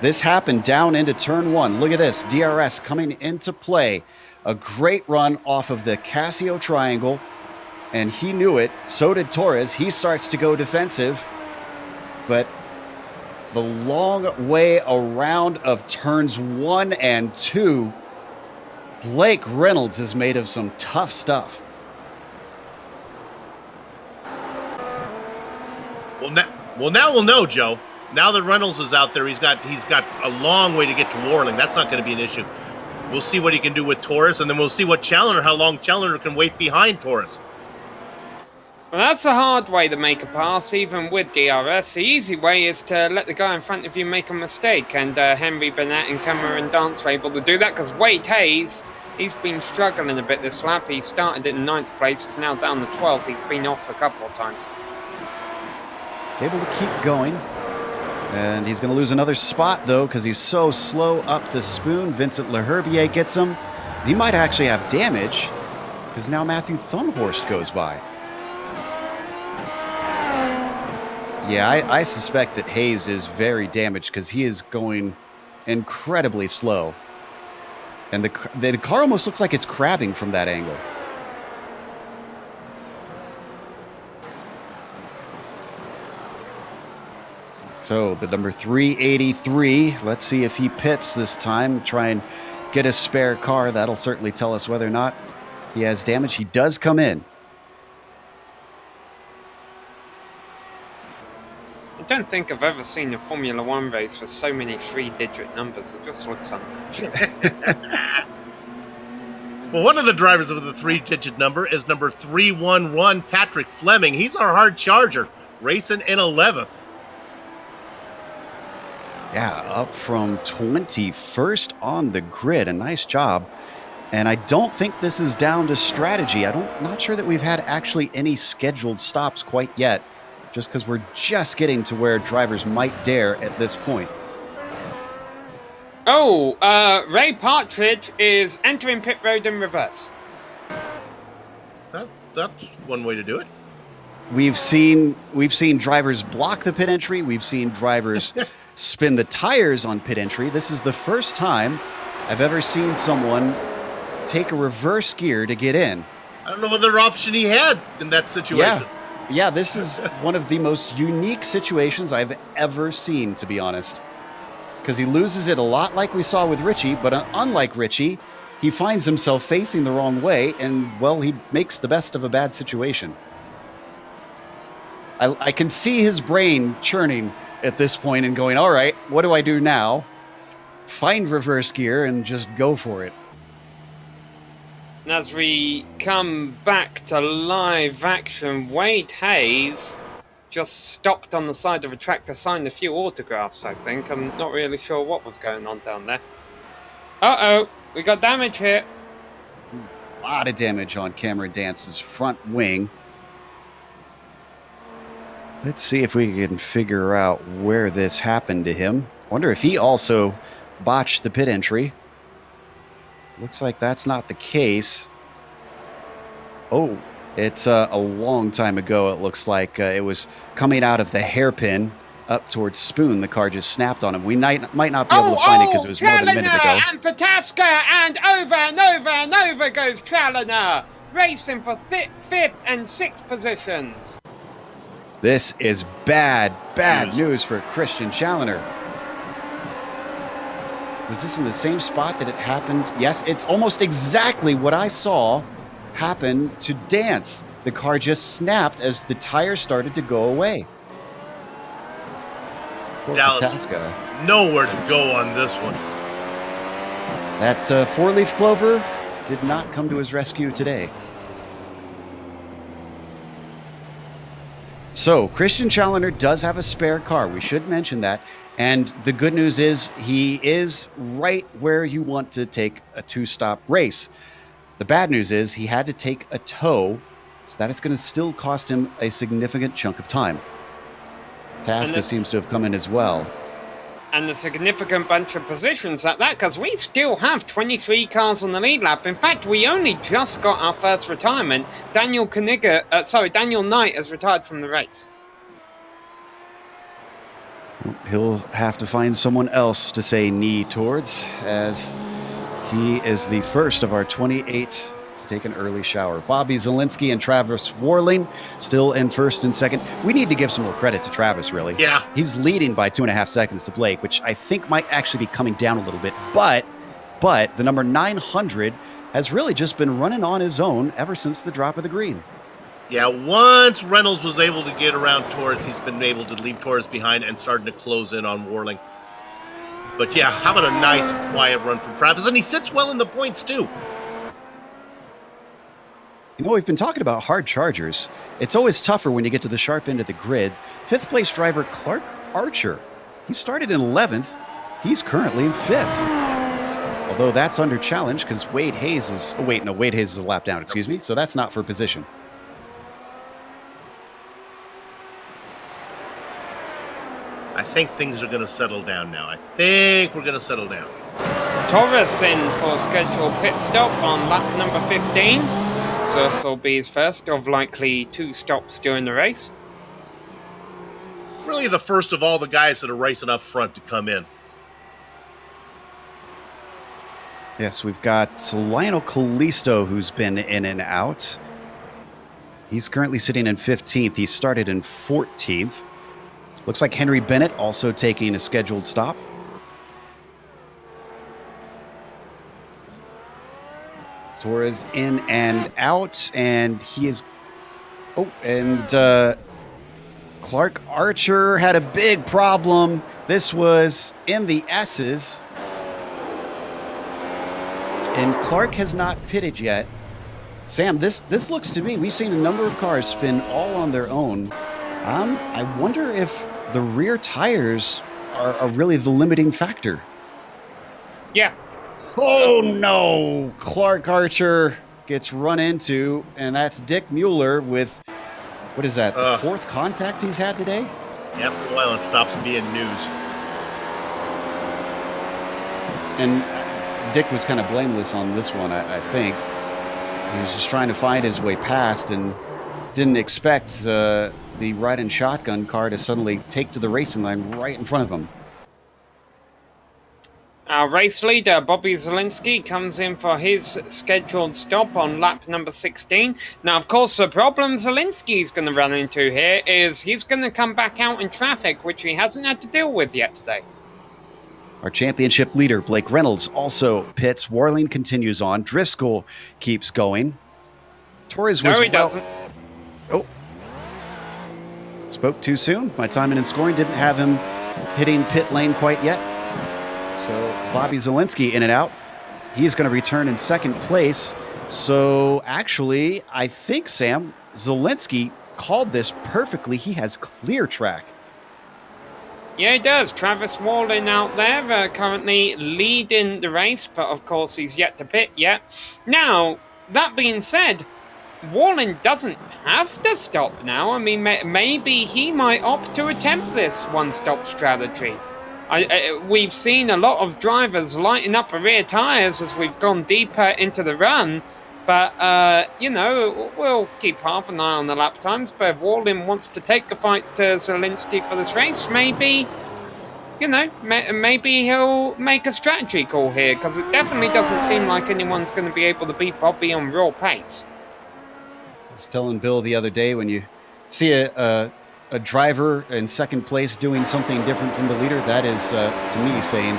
This happened down into turn 1. Look at this. DRS coming into play. A great run off of the Casio triangle. and he knew it. So did Torres. He starts to go defensive, but the long way around of turns 1 and 2, Blake Reynolds is made of some tough stuff. Well, now we'll know, Joe. Now that Reynolds is out there, he's got a long way to get to Warling. That's not going to be an issue. We'll see what he can do with Torres, and then we'll see how long Challenger can wait behind Torres. Well, that's a hard way to make a pass, even with DRS. The easy way is to let the guy in front of you make a mistake, and Henry Burnett and Cameron Dance are able to do that, because Wade Hayes, he's been struggling a bit this lap. He started in 9th place, he's now down to 12th. He's been off a couple of times. He's able to keep going. And he's going to lose another spot, though, because he's so slow up to Spoon. Vincent Leherbier gets him. He might actually have damage, because now Matthew Thunhorst goes by. Yeah, I suspect that Hayes is very damaged, because he is going incredibly slow. And the car almost looks like it's crabbing from that angle. So the number 383, let's see if he pits this time, try and get a spare car. That'll certainly tell us whether or not he has damage. He does come in. I don't think I've ever seen a Formula One race with so many 3-digit numbers. It just looks unnatural. Well, one of the drivers of the 3-digit number is number 311, Patrick Fleming. He's our hard charger, racing in 11th. Yeah, up from 21st on the grid. A nice job. And I don't think this is down to strategy. Not sure that we've had actually any scheduled stops quite yet, just because we're just getting to where drivers might dare at this point. Oh, Ray Partridge is entering pit road in reverse. That's one way to do it. We've seen drivers block the pit entry. We've seen drivers spin the tires on pit entry. This is the first time I've ever seen someone take a reverse gear to get in. I don't know what other option he had in that situation. Yeah, this is one of the most unique situations I've ever seen, to be honest. Because he loses it a lot like we saw with Richie, but unlike Richie, he finds himself facing the wrong way, and, well, he makes the best of a bad situation. I can see his brain churning at this point and going, all right, what do I do now? Find reverse gear and just go for it. And as we come back to live action, Wade Hayes just stopped on the side of a track to sign a few autographs, I think. I'm not really sure what was going on down there. Uh-oh, we got damage here. A lot of damage on Cameron Dance's front wing. Let's see if we can figure out where this happened to him. Wonder if he also botched the pit entry. Looks like that's not the case. Oh, it's a long time ago. It looks like it was coming out of the hairpin up towards Spoon. The car just snapped on him. We might not be able to find it because it was more than a minute ago. And Pataska, and over goes Challenger, racing for 5th and 6th positions. This is bad news for Christian Challenger. Was this in the same spot that it happened? Yes, it's almost exactly what I saw happen to Dance. The car just snapped as the tire started to go away. Poor Dallas, Pataska. Nowhere to go on this one. That four-leaf clover did not come to his rescue today. So, Christian Challenger does have a spare car. We should mention that. And the good news is he is right where you want to take a 2-stop race. The bad news is he had to take a tow, so that is going to still cost him a significant chunk of time. Tasca seems to have come in as well. And a significant bunch of positions at that, because we still have 23 cars on the lead lap. In fact, we only just got our first retirement. Daniel Knight has retired from the race. He'll have to find someone else to say knee towards, as he is the first of our 28 to take an early shower. Bobby Zielinski and Travis Warling still in first and second. We need to give some more credit to Travis, really. Yeah. He's leading by 2.5 seconds to Blake, which I think might actually be coming down a little bit. But the number 900 has really just been running on his own ever since the drop of the green. Yeah, once Reynolds was able to get around Torres, he's been able to leave Torres behind and starting to close in on Warling. But yeah, how about a nice, quiet run from Travis? And he sits well in the points, too. You know, we've been talking about hard chargers. It's always tougher when you get to the sharp end of the grid. Fifth place driver Clark Archer. He started in 11th. He's currently in 5th. Although that's under challenge because Wade Hayes is... Oh, wait, no, Wade Hayes is a lap down, excuse me. So that's not for position. I think things are going to settle down now. I think we're going to settle down. Torres in for scheduled pit stop on lap number 15. So this will be his first of likely 2 stops during the race. Really the first of all the guys that are racing up front to come in. Yes, we've got Lionel Callisto, who's been in and out. He's currently sitting in 15th. He started in 14th. Looks like Henry Bennett also taking a scheduled stop. Suarez in and out, and he is... Oh, and Clark Archer had a big problem. This was in the S's. And Clark has not pitted yet. Sam, this looks to me, we've seen a number of cars spin all on their own. I wonder if the rear tires are really the limiting factor. Yeah. Oh, no. Clark Archer gets run into, and that's Dick Mueller with, what is that, the 4th contact he's had today? Yep, well, it stops being news. And Dick was kind of blameless on this one, I think. He was just trying to find his way past and didn't expect the ride-in shotgun car to suddenly take to the racing line right in front of him. Our race leader, Bobby Zielinski, comes in for his scheduled stop on lap number 16. Now, of course, the problem Zielinski's going to run into here is he's going to come back out in traffic, which he hasn't had to deal with yet today. Our championship leader, Blake Reynolds, also pits. Warling continues on. Driscoll keeps going. Torres was... No, he doesn't. Oh. Spoke too soon. My timing and scoring didn't have him hitting pit lane quite yet. So Bobby Zielinski in and out. He's going to return in 2nd place. So actually, I think, Sam, Zielinski called this perfectly. He has clear track. Yeah, he does. Travis Warling out there currently leading the race, but of course he's yet to pit yet. Now, that being said, Warling doesn't have to stop now. I mean, maybe he might opt to attempt this one-stop strategy. We've seen a lot of drivers lighting up the rear tyres as we've gone deeper into the run. But, you know, we'll keep half an eye on the lap times. But if Warling wants to take the fight to Zielinski for this race, maybe, you know, maybe he'll make a strategy call here. Because it definitely doesn't seem like anyone's going to be able to beat Bobby on raw pace. I was telling Bill the other day, when you see a driver in 2nd place doing something different from the leader, that is, to me, saying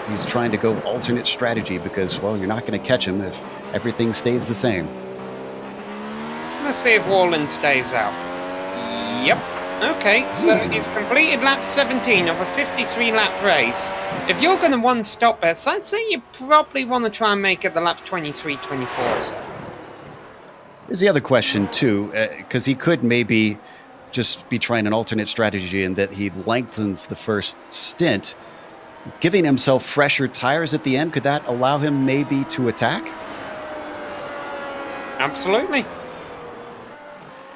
he's trying to go alternate strategy because, well, you're not going to catch him if everything stays the same. Let's see if Warling stays out. Yep. Okay, so he's completed lap 17 of a 53-lap race. If you're going to one-stop this, I'd say you probably want to try and make it the lap 23-24. So. There's the other question, too, because he could maybe just be trying an alternate strategy in that he lengthens the first stint. Giving himself fresher tires at the end, could that allow him maybe to attack? Absolutely.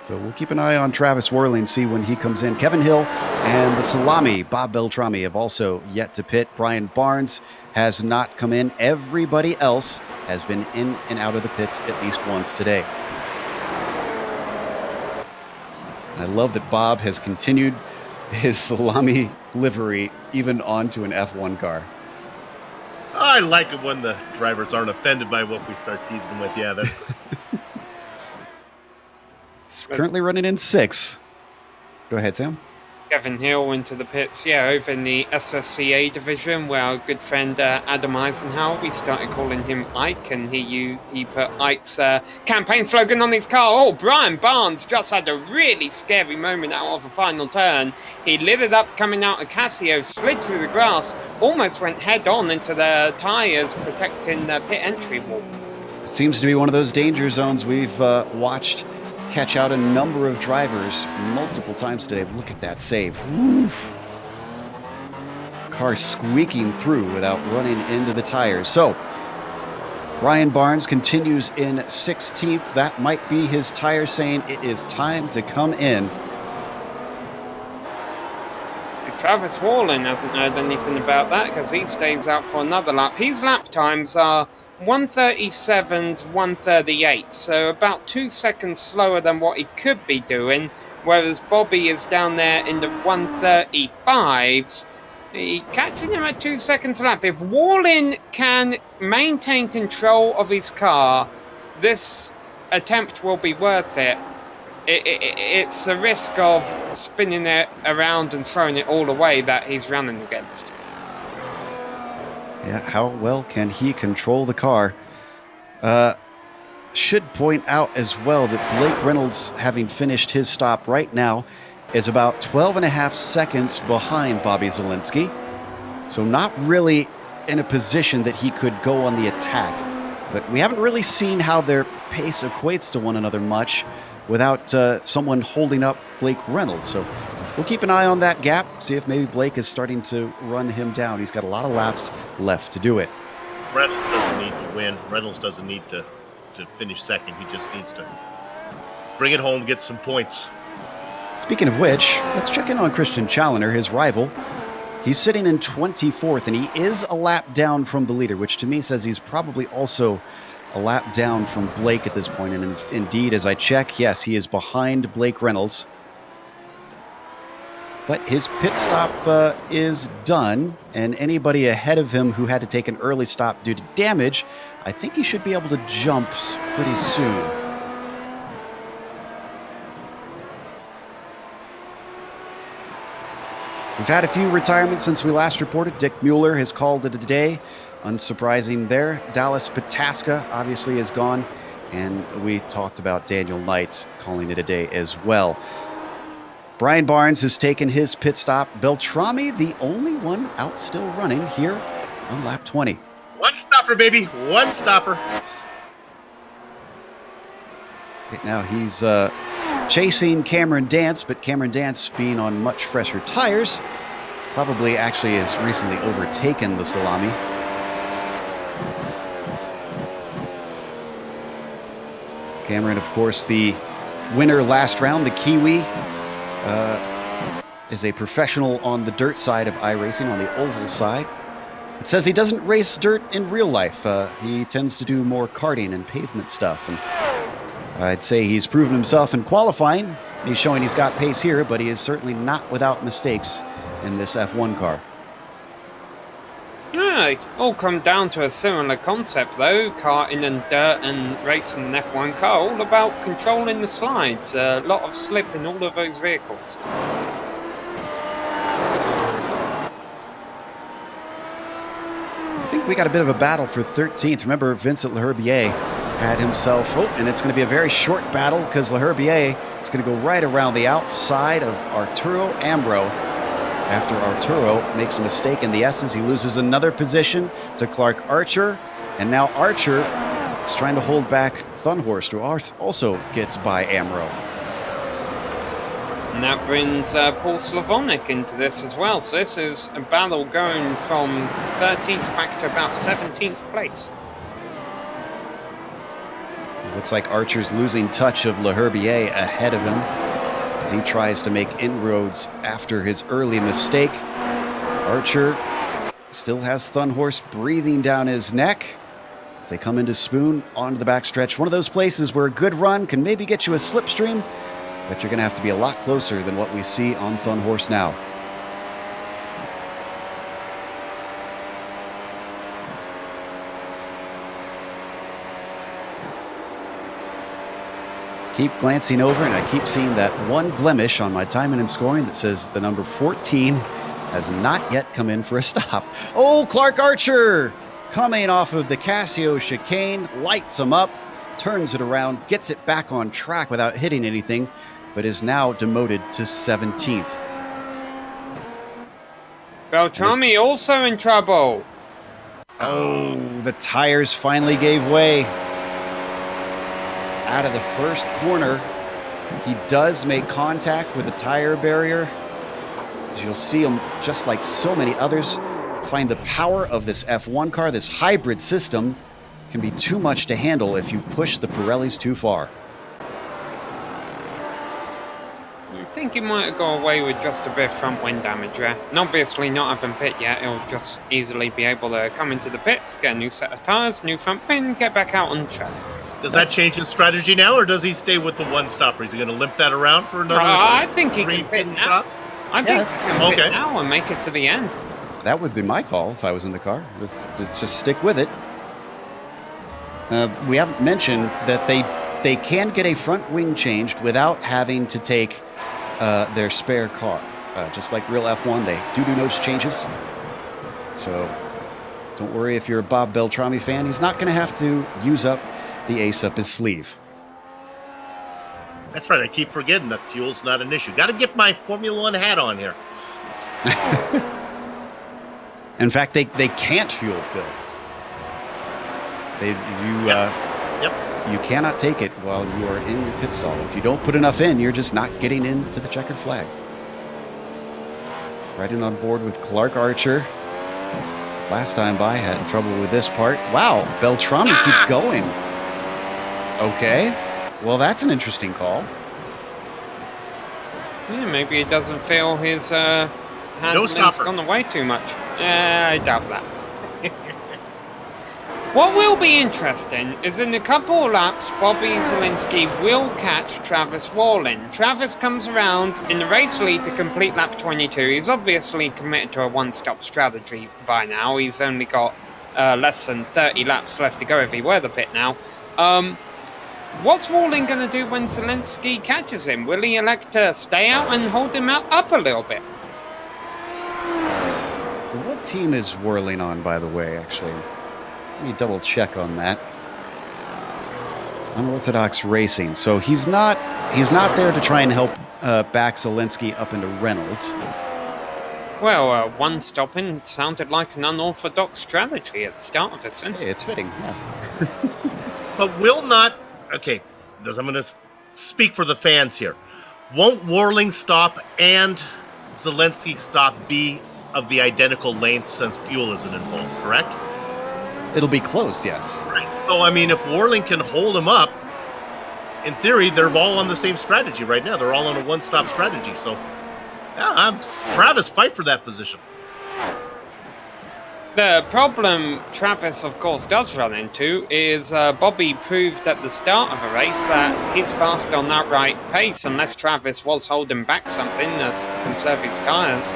So we'll keep an eye on Travis Warling, see when he comes in. Kevin Hill and the Salami, Bob Beltrami, have also yet to pit. Brian Barnes has not come in. Everybody else has been in and out of the pits at least once today. I love that Bob has continued his Salami livery even onto an F1 car. I like it when the drivers aren't offended by what we start teasing them with. Yeah, that's It's currently running in 6th. Go ahead, Sam. Kevin Hill into the pits, over in the SSCA division, where our good friend Adam Eisenhower, we started calling him Ike, and he put Ike's campaign slogan on his car. Oh, Brian Barnes just had a really scary moment out of a final turn. He lit it up coming out of Casio, slid through the grass, almost went head-on into the tyres, protecting the pit entry wall. It seems to be one of those danger zones we've watched catch out a number of drivers multiple times today. Look at that save. Woof. Car squeaking through without running into the tires. So, Brian Barnes continues in 16th. That might be his tire saying it is time to come in. Travis Wallen hasn't heard anything about that because he stays out for another lap. His lap times are 1:37's 1:38, so about 2 seconds slower than what he could be doing, whereas Bobby is down there in the 1:35s. Catching him at 2 seconds a lap. If Wallen can maintain control of his car, this attempt will be worth it. It's a risk of spinning it around and throwing it all away that he's running against. Yeah, how well can he control the car? Should point out as well that Blake Reynolds, having finished his stop right now, is about 12.5 seconds behind Bobby Zielinski. So not really in a position that he could go on the attack. But we haven't really seen how their pace equates to one another much without someone holding up Blake Reynolds. So we'll keep an eye on that gap, see if maybe Blake is starting to run him down. He's got a lot of laps left to do it. Reynolds doesn't need to win. Reynolds doesn't need to finish second. He just needs to bring it home, get some points. Speaking of which, let's check in on Christian Challoner, his rival. He's sitting in 24th, and he is a lap down from the leader, which to me says he's probably also a lap down from Blake at this point. And indeed, as I check, yes, he is behind Blake Reynolds. But his pit stop is done, and anybody ahead of him who had to take an early stop due to damage, I think he should be able to jump pretty soon. We've had a few retirements since we last reported. Dick Mueller has called it a day. Unsurprising there. Dallas Pataska obviously is gone, and we talked about Daniel Knight calling it a day as well. Brian Barnes has taken his pit stop. Beltrami, the only one out still running here on lap 20. One stopper, baby. One stopper. Right now he's chasing Cameron Dance, but Cameron Dance, being on much fresher tires, probably actually has recently overtaken the Salami. Cameron, of course, the winner last round, the Kiwi, is a professional on the dirt side of iRacing, on the oval side. It says he doesn't race dirt in real life. He tends to do more karting and pavement stuff. And I'd say he's proven himself in qualifying. He's showing he's got pace here, but he is certainly not without mistakes in this F1 car. Yeah, it all come down to a similar concept, though. Karting and dirt and racing an F1 car, all about controlling the slides. A lot of slip in all of those vehicles. I think we got a bit of a battle for 13th. Remember, Vincent Leherbier had himself, and it's going to be a very short battle because Leherbier is going to go right around the outside of Arturo Ambro. After Arturo makes a mistake in the S's, he loses another position to Clark Archer, and now Archer is trying to hold back Thunhorst, who also gets by Ambro. And that brings Paul Slavonic into this as well. So this is a battle going from 13th back to about 17th place. Looks like Archer's losing touch of Leherbier ahead of him as he tries to make inroads after his early mistake. Archer still has Thunhorst breathing down his neck as they come into Spoon onto the backstretch. One of those places where a good run can maybe get you a slipstream, but you're going to have to be a lot closer than what we see on Thunhorst now. keep glancing over, and I keep seeing that one blemish on my timing and scoring that says the number 14 has not yet come in for a stop. Oh, Clark Archer coming off of the Casio chicane, lights him up, turns it around, gets it back on track without hitting anything, but is now demoted to 17th. Beltrami also in trouble. Oh, the tires finally gave way. Out of the first corner, he does make contact with the tire barrier. As you'll see him, just like so many others, find the power of this F1 car, this hybrid system, can be too much to handle if you push the Pirellis too far. I think he might have got away with just a bit of front wing damage there. And obviously not having pit yet, he'll just easily be able to come into the pits, get a new set of tyres, new front wing, get back out on the track. Does that change his strategy now, or does he stay with the one stopper? Is he going to limp that around for another I think he can pit now. stops? I think he can pit now and make it to the end. That would be my call if I was in the car. Just stick with it. We haven't mentioned that they can get a front wing changed without having to take their spare car. Just like real F1, they do those changes. So don't worry if you're a Bob Beltrami fan. He's not going to have to use up the ace up his sleeve. That's right. I keep forgetting that fuel's not an issue. Got to get my Formula One hat on here. In fact, they can't fuel, Bill. You cannot take it while you are in your pit stall. If you don't put enough in, you're just not getting into the checkered flag. Riding on board with Clark Archer. Last time by, had trouble with this part. Wow, Beltrami keeps going. Okay, well, that's an interesting call. Yeah, maybe he doesn't feel his handling's gone away too much. I doubt that. What will be interesting is in a couple of laps, Bobby Zalinski will catch Travis Walling. Travis comes around in the race lead to complete lap 22. He's obviously committed to a one-stop strategy by now. He's only got less than 30 laps left to go if he were the pit now. What's Walling going to do when Zalinski catches him? Will he elect to stay out and hold him up a little bit? What team is Whirling on, by the way, actually? Let me double check on that. Unorthodox Racing. So he's not there to try and help back Zalinski up into Reynolds. Well, one stopping sounded like an unorthodox strategy at the start of this. Hey, it's fitting. Yeah. But will not. Okay, I'm going to speak for the fans here. Won't Warling stop and Zalinski stop be of the identical length since fuel isn't involved, correct? It'll be close, yes. Right. So, I mean, if Warling can hold him up, in theory, they're all on the same strategy right now. They're all on a one-stop strategy. So, yeah, Travis, fight for that position. The problem Travis, of course, does run into is Bobby proved at the start of a race that he's fast on that right pace unless Travis was holding back something to conserve his tyres.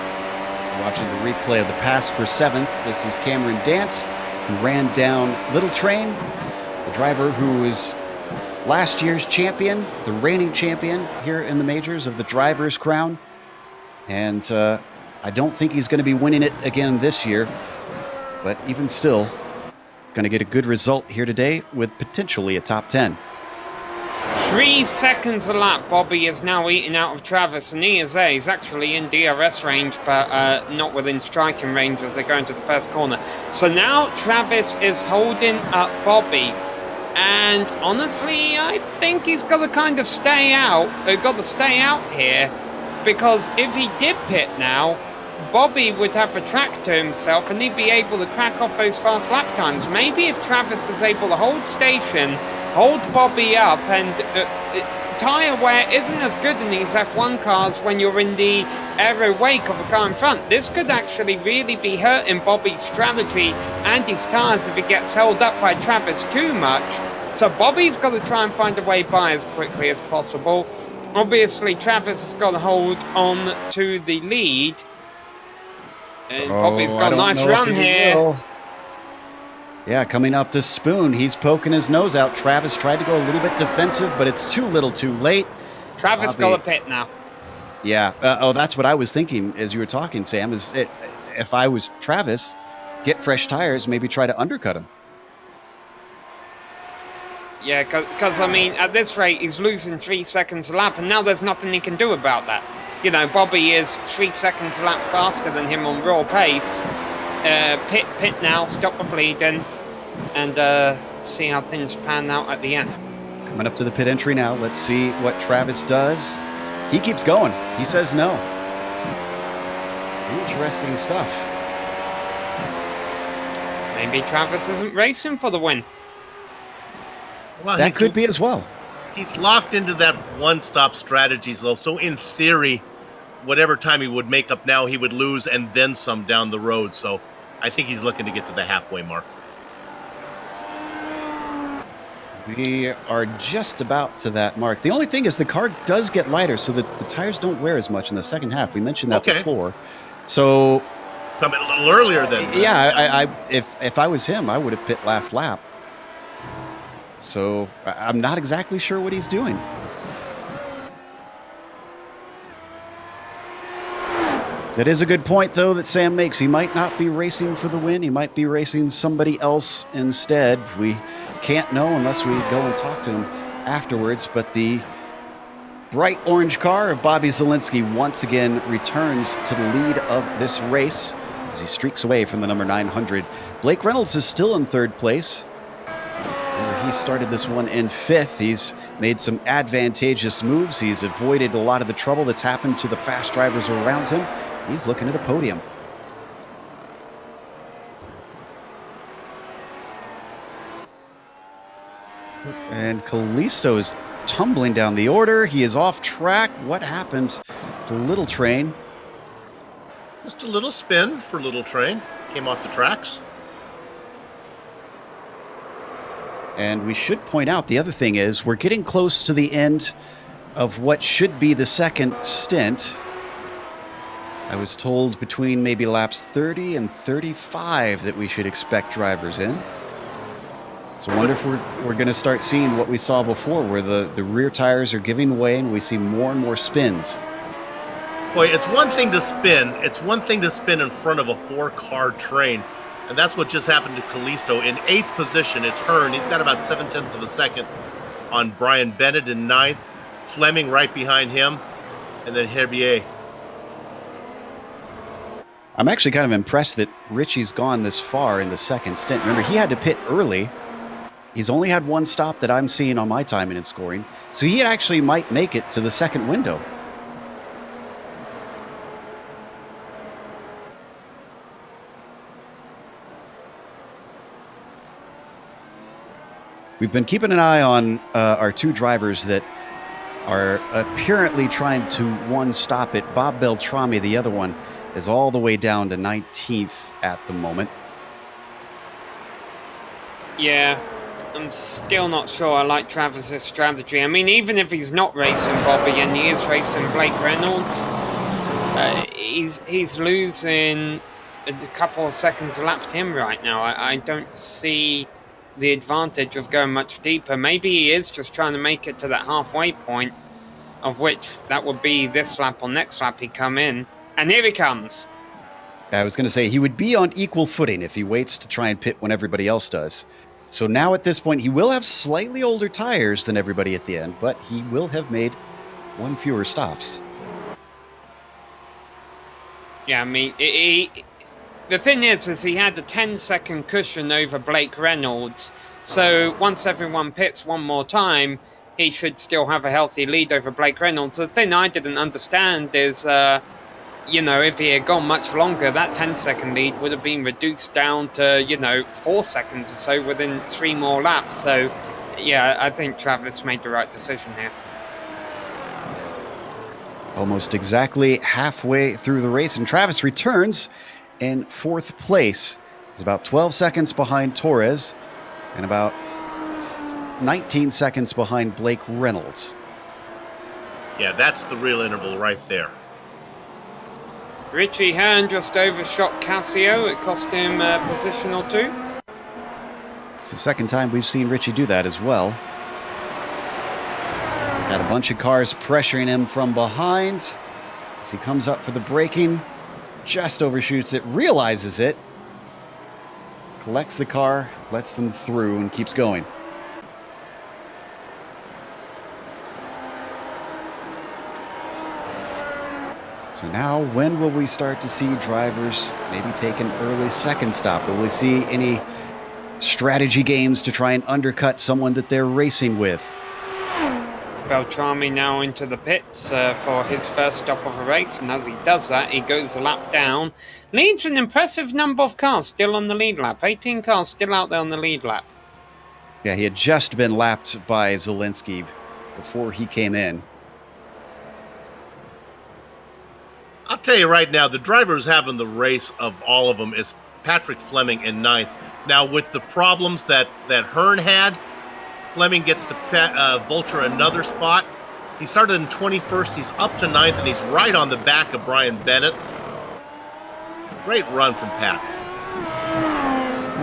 Watching the replay of the pass for 7th, this is Cameron Dance, who ran down Little Train, the driver who was last year's champion, the reigning champion here in the majors of the Drivers' Crown. And I don't think he's going to be winning it again this year. But even still, going to get a good result here today with potentially a top 10. 3 seconds a lap, Bobby is now eating out of Travis, and he is there. He's actually in DRS range, but not within striking range as they go into the first corner. So now Travis is holding up Bobby. And honestly, I think he's got to kind of stay out. Got to stay out here, because if he did pit now, Bobby would have a track to himself and he'd be able to crack off those fast lap times. Maybe if Travis is able to hold station, hold Bobby up, and tyre wear isn't as good in these F1 cars when you're in the aero wake of a car in front. This could actually really be hurting Bobby's strategy and his tyres if he gets held up by Travis too much. So Bobby's got to try and find a way by as quickly as possible. Obviously, Travis has got to hold on to the lead. And Bobby's got a nice run here. Yeah, coming up to Spoon. He's poking his nose out. Travis tried to go a little bit defensive, but it's too little too late. Travis got a pit now. Yeah. That's what I was thinking as you were talking, Sam, if I was Travis, get fresh tires, maybe try to undercut him. Yeah, because, I mean, at this rate, he's losing 3 seconds a lap, and now there's nothing he can do about that. You know, Bobby is 3 seconds a lap faster than him on raw pace. Pit now, stop the bleeding, and see how things pan out at the end. Coming up to the pit entry now. Let's see what Travis does. He keeps going. He says no. Interesting stuff. Maybe Travis isn't racing for the win. Well, that could be as well. He's locked into that one-stop strategies, though. So in theory, whatever time he would make up now, he would lose and then some down the road. So I think he's looking to get to the halfway mark. We are just about to that mark. The only thing is the car does get lighter, so the tires don't wear as much in the second half. We mentioned that before. So coming a little earlier than yeah, if I was him, I would have pit last lap. So I'm not exactly sure what he's doing. That is a good point, though, that Sam makes. He might not be racing for the win. He might be racing somebody else instead. We can't know unless we go and talk to him afterwards. But the bright orange car of Bobby Zielinski once again returns to the lead of this race as he streaks away from the number 900. Blake Reynolds is still in third place. He started this one in fifth. He's made some advantageous moves. He's avoided a lot of the trouble that's happened to the fast drivers around him. He's looking at a podium. And Kalisto is tumbling down the order. He is off track. What happened to Little Train? Just a little spin for Little Train. Came off the tracks. And we should point out the other thing is we're getting close to the end of what should be the second stint. I was told between maybe laps 30 and 35 that we should expect drivers in. So I wonder if we're going to start seeing what we saw before, where the rear tires are giving way and we see more and more spins. Boy, it's one thing to spin. It's one thing to spin in front of a 4-car train. And that's what just happened to Kalisto. In 8th position, it's Hearn. He's got about 0.7 of a second on Brian Bennett in 9th. Fleming right behind him. And then Herbier. I'm actually kind of impressed that Richie's gone this far in the second stint. Remember, he had to pit early. He's only had one stop that I'm seeing on my timing and scoring. So he actually might make it to the second window. We've been keeping an eye on our two drivers that are apparently trying to one-stop it. Bob Beltrami, the other one, is all the way down to 19th at the moment. Yeah, I'm still not sure I like Travis's strategy. I mean, even if he's not racing Bobby and he is racing Blake Reynolds, he's losing a couple of seconds a lap to him right now. I don't see the advantage of going much deeper. Maybe he is just trying to make it to that halfway point, of which that would be this lap or next lap he'd come in. And here he comes. I was going to say he would be on equal footing if he waits to try and pit when everybody else does. So now at this point, he will have slightly older tires than everybody at the end, but he will have made one fewer stops. Yeah, I mean, the thing is he had a 10-second cushion over Blake Reynolds. So once everyone pits one more time, he should still have a healthy lead over Blake Reynolds. The thing I didn't understand is, you know, if he had gone much longer, that 10-second lead would have been reduced down to, you know, 4 seconds or so within 3 more laps. So, yeah, I think Travis made the right decision here. Almost exactly halfway through the race, and Travis returns in 4th place. He's about 12 seconds behind Torres and about 19 seconds behind Blake Reynolds. Yeah, that's the real interval right there. Richie Hearn just overshot Casio. It cost him a position or 2. It's the second time we've seen Richie do that as well. Got a bunch of cars pressuring him from behind. As he comes up for the braking, just overshoots it, realizes it, collects the car, lets them through, and keeps going. So now, when will we start to see drivers maybe take an early second stop? Will we see any strategy games to try and undercut someone that they're racing with? Beltrami now into the pits for his first stop of a race, and as he does that, he goes a lap down. Leads an impressive number of cars still on the lead lap. 18 cars still out there on the lead lap. Yeah, he had just been lapped by Zielinski before he came in. I'll tell you right now, the driver who's having the race of all of them is Patrick Fleming in 9th. Now, with the problems that Hearn had, Fleming gets to vulture another spot. He started in 21st. He's up to 9th, and he's right on the back of Brian Bennett. Great run from Pat.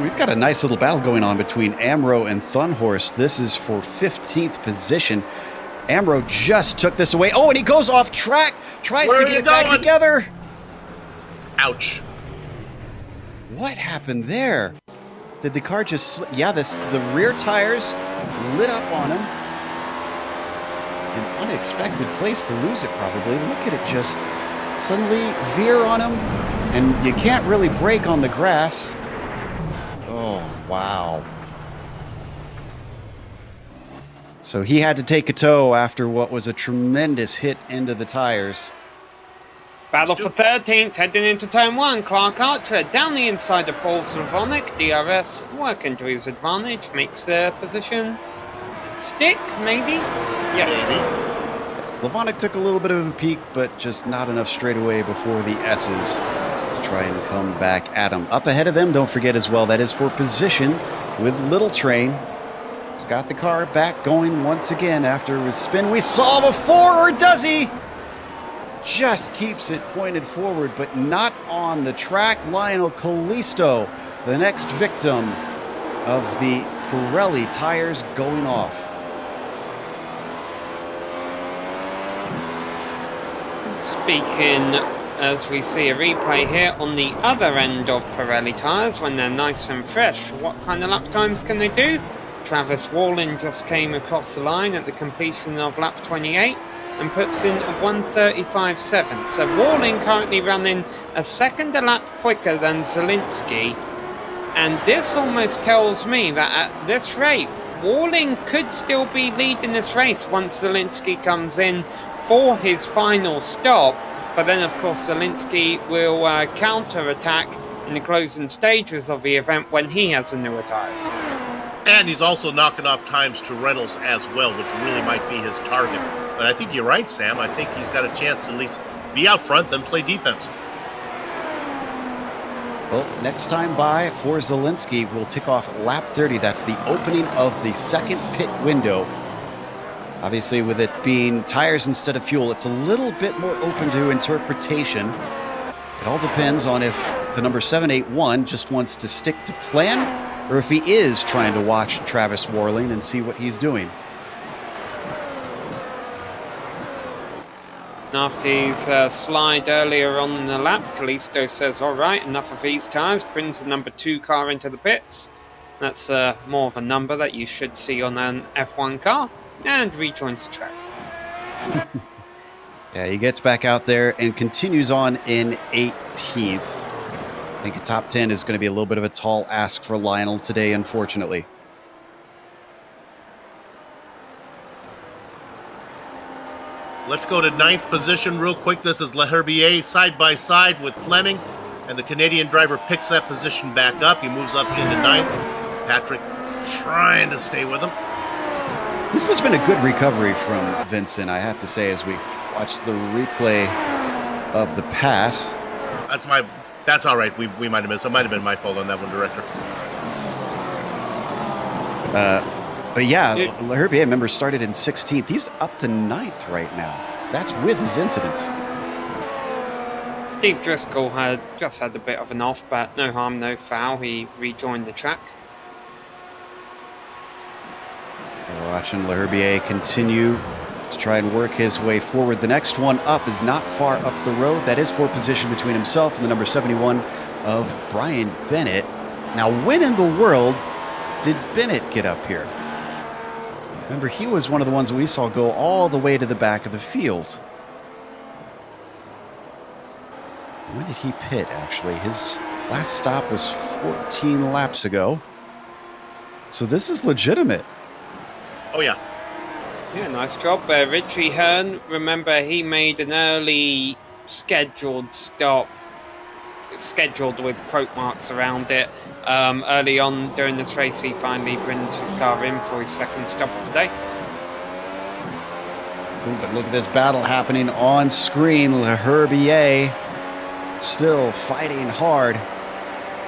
We've got a nice little battle going on between Amro and Thunhorse. This is for 15th position. Amro just took this away. Oh, and he goes off track. Tries to get it back together. Ouch. What happened there? Did the car just... Yeah, the rear tires lit up on him. An unexpected place to lose it, probably. Look at it just suddenly veer on him. And you can't really brake on the grass. Oh, wow. So he had to take a tow after what was a tremendous hit into the tires. Battle for 13th, heading into turn 1. Clark Archer down the inside of Paul Slavonic. DRS working to his advantage, makes the position stick, maybe? Yes. Slavonic took a little bit of a peek, but just not enough straightaway before the S's to try and come back at him. Up ahead of them, don't forget as well, that is for position with Little Train. He's got the car back going once again after his spin we saw before, or does he? Just keeps it pointed forward, but not on the track. Lionel Callisto, the next victim of the Pirelli tires going off. Speaking as we see a replay here on the other end of Pirelli tires when they're nice and fresh, what kind of lap times can they do? Travis Walling just came across the line at the completion of lap 28 and puts in a 1:35.7. So Walling currently running a second a lap quicker than Zielinski. And this almost tells me that at this rate, Walling could still be leading this race once Zielinski comes in for his final stop. But then, of course, Zielinski will counter-attack in the closing stages of the event when he has the newer tires. And he's also knocking off times to Reynolds as well, which really might be his target. But I think you're right, Sam. I think he's got a chance to at least be out front, then play defense. Well, next time by for Zielinski, we'll tick off lap 30. That's the opening of the second pit window. Obviously, with it being tires instead of fuel, it's a little bit more open to interpretation. It all depends on if the number 781 just wants to stick to plan, or if he is trying to watch Travis Walling and see what he's doing. After his slide earlier on in the lap, Callisto says, all right, enough of these tyres, brings the number 2 car into the pits. That's more of a number that you should see on an F1 car, and rejoins the track. Yeah, he gets back out there and continues on in 18th. I think a top 10 is going to be a little bit of a tall ask for Lionel today, unfortunately. Let's go to 9th position real quick. This is Leherbier side by side with Fleming, and the Canadian driver picks that position back up. He moves up into 9th. Patrick trying to stay with him. This has been a good recovery from Vincent, I have to say, as we watch the replay of the pass. That's all right. We might have missed. It might have been my fault on that one, Director. But yeah, Leherbier, remember, started in 16th. He's up to 9th right now. That's with his incidents. Steve Driscoll just had a bit of an off, but no harm, no foul. He rejoined the track. We're watching Leherbier continue to try and work his way forward. The next one up is not far up the road. That is for position between himself and the number 71 of Brian Bennett. Now, when in the world did Bennett get up here? Remember, he was one of the ones that we saw go all the way to the back of the field. When did he pit, actually? His last stop was 14 laps ago. So this is legitimate. Oh, yeah. Yeah, nice job there. Richie Hearn, remember, he made an early scheduled stop, scheduled with quote marks around it. Early on during this race, he finally brings his car in for his second stop of the day. Ooh, but look at this battle happening on screen. Leherbier still fighting hard.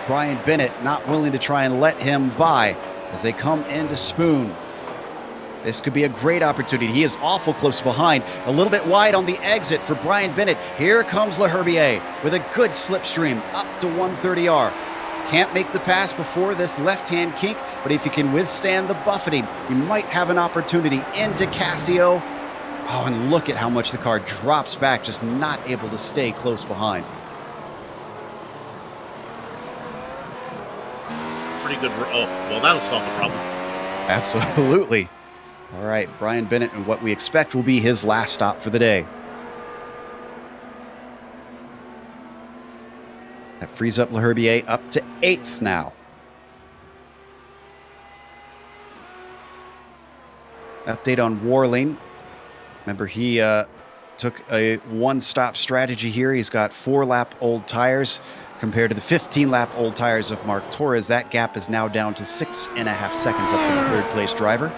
Brian Bennett not willing to try and let him by as they come into Spoon. This could be a great opportunity. He is awful close behind. A little bit wide on the exit for Brian Bennett. Here comes Leherbier with a good slipstream up to 130R. Can't make the pass before this left-hand kink, but if you can withstand the buffeting, you might have an opportunity into Casio. Oh, and look at how much the car drops back, just not able to stay close behind. Pretty good. Oh, well, that'll solve the problem. Absolutely. All right, Brian Bennett, and what we expect will be his last stop for the day. That frees up Leherbier up to 8th now. Update on Warling. Remember, he took a one-stop strategy here. He's got 4-lap old tires compared to the 15-lap old tires of Mark Torres. That gap is now down to 6.5 seconds up for the third-place driver.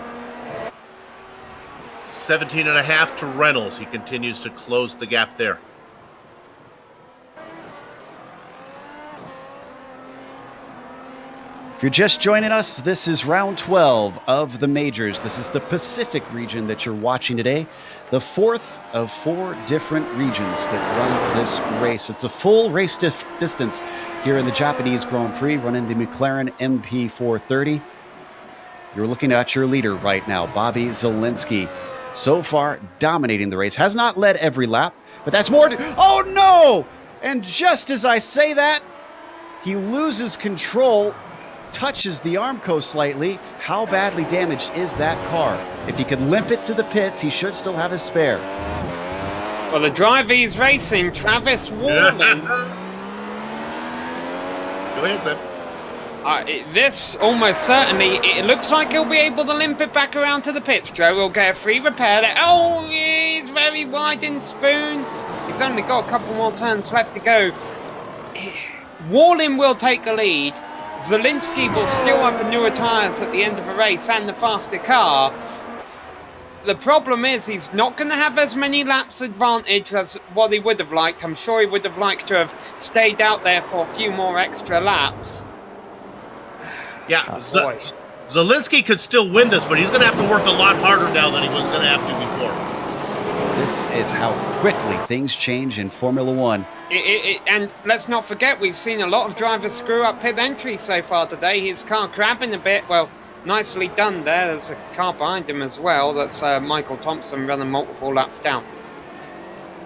17.5 to Reynolds. He continues to close the gap there. If you're just joining us, this is round 12 of the majors. This is the Pacific region that you're watching today. The 4th of 4 different regions that run this race. It's a full race distance here in the Japanese Grand Prix, running the McLaren MP430. You're looking at your leader right now, Bobby Zielinski. So far, dominating the race. Has not led every lap, but that's more. Oh, no! And just as I say that, he loses control, touches the Armco slightly. How badly damaged is that car? If he could limp it to the pits, he should still have his spare. Well, the driver he's racing, Travis Warling. Go ahead, Sam. This almost certainly, it looks like he'll be able to limp it back around to the pits. Joe will get a free repair there. Oh, he's very wide in Spoon. He's only got a couple more turns left to go. Warling will take the lead. Zielinski will still have the newer tyres at the end of the race and the faster car. The problem is he's not going to have as many laps advantage as what he would have liked. I'm sure he would have liked to have stayed out there for a few more extra laps. Yeah, Zielinski could still win this, but he's going to have to work a lot harder now than he was going to have to before. This is how quickly things change in Formula One. And let's not forget, we've seen a lot of drivers screw up pit entry so far today. His car crabbing a bit. Well, nicely done there. There's a car behind him as well. That's Michael Thompson running multiple laps down.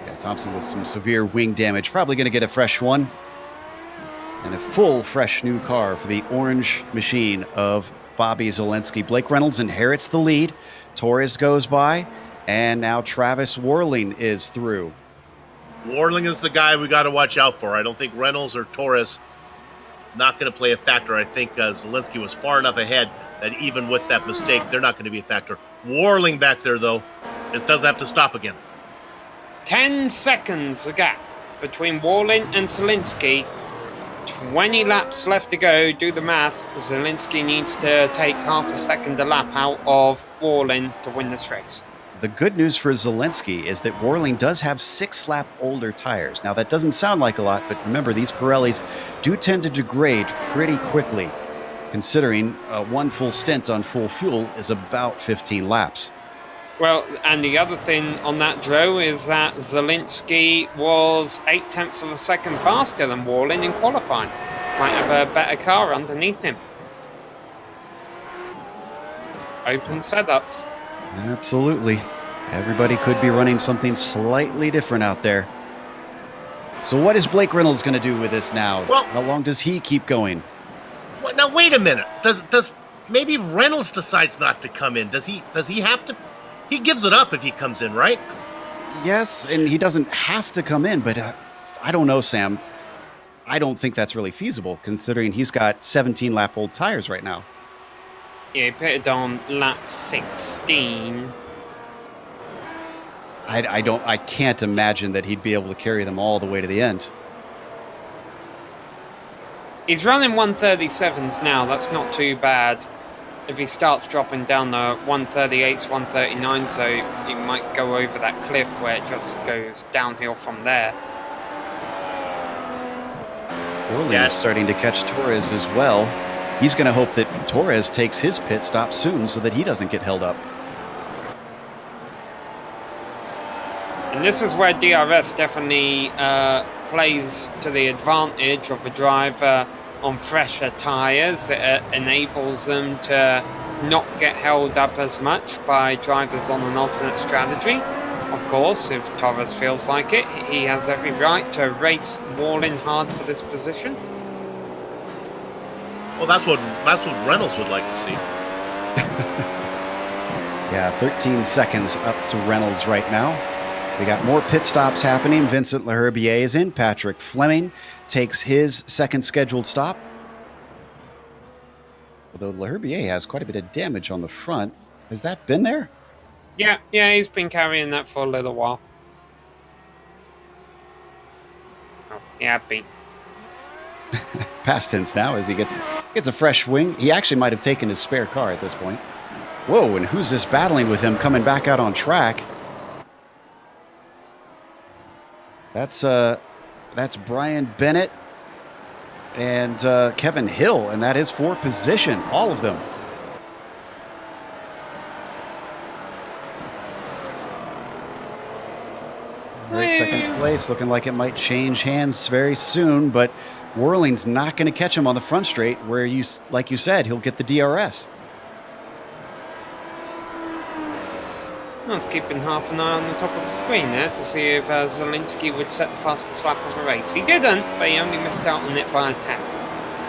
Yeah, Thompson with some severe wing damage. Probably going to get a fresh one. And a full, fresh new car for the orange machine of Bobby Zielinski. Blake Reynolds inherits the lead. Torres goes by. And now Travis Warling is through. Warling is the guy we got to watch out for. I don't think Reynolds or Torres not going to play a factor. I think Zielinski was far enough ahead that even with that mistake, they're not going to be a factor. Warling back there, though, it doesn't have to stop again. 10 seconds the gap between Warling and Zielinski. 20 laps left to go. Do the math. Zielinski needs to take half a second a lap out of Warling to win this race. The good news for Zielinski is that Warling does have 6-lap older tires. Now, that doesn't sound like a lot, but remember, these Pirellis do tend to degrade pretty quickly, considering one full stint on full fuel is about 15 laps. Well, and the other thing on that, Joe, is that Zielinski was 0.8 of a second faster than Warling in qualifying. Might have a better car underneath him. Open setups. Absolutely. Everybody could be running something slightly different out there. So what is Blake Reynolds going to do with this now? Well, how long does he keep going? Well, now wait a minute. Does maybe Reynolds decides not to come in? Does he have to? He gives it up if he comes in, right? Yes, and he doesn't have to come in, but I don't know, Sam. I don't think that's really feasible, considering he's got 17-lap-old tires right now. Yeah, he put it on lap 16. I can't imagine that he'd be able to carry them all the way to the end. He's running 137s now. That's not too bad. If he starts dropping down the 138s, 139s, so he might go over that cliff where it just goes downhill from there. Worley is starting to catch Torres as well. He's going to hope that Torres takes his pit stop soon so that he doesn't get held up. And this is where DRS definitely plays to the advantage of a driver on fresher tyres. It enables them to not get held up as much by drivers on an alternate strategy. Of course, if Torres feels like it, he has every right to race Worley hard for this position. Well, that's what Reynolds would like to see. Yeah, 13 seconds up to Reynolds right now. We got more pit stops happening. Vincent Leherbier is in. Patrick Fleming takes his second scheduled stop. Although Leherbier has quite a bit of damage on the front. Has that been there? Yeah, he's been carrying that for a little while. Oh, yeah, beat. Past tense now as he gets a fresh wing. He actually might have taken his spare car at this point. Whoa, and who's this battling with him coming back out on track? That's Brian Bennett and Kevin Hill, and that is for position, all of them. Right, second place, looking like it might change hands very soon, but Whirling's not going to catch him on the front straight where, like you said, he'll get the DRS. I was keeping half an eye on the top of the screen there to see if Zielinski would set the fastest lap of the race. He didn't, but he only missed out on it by a tap.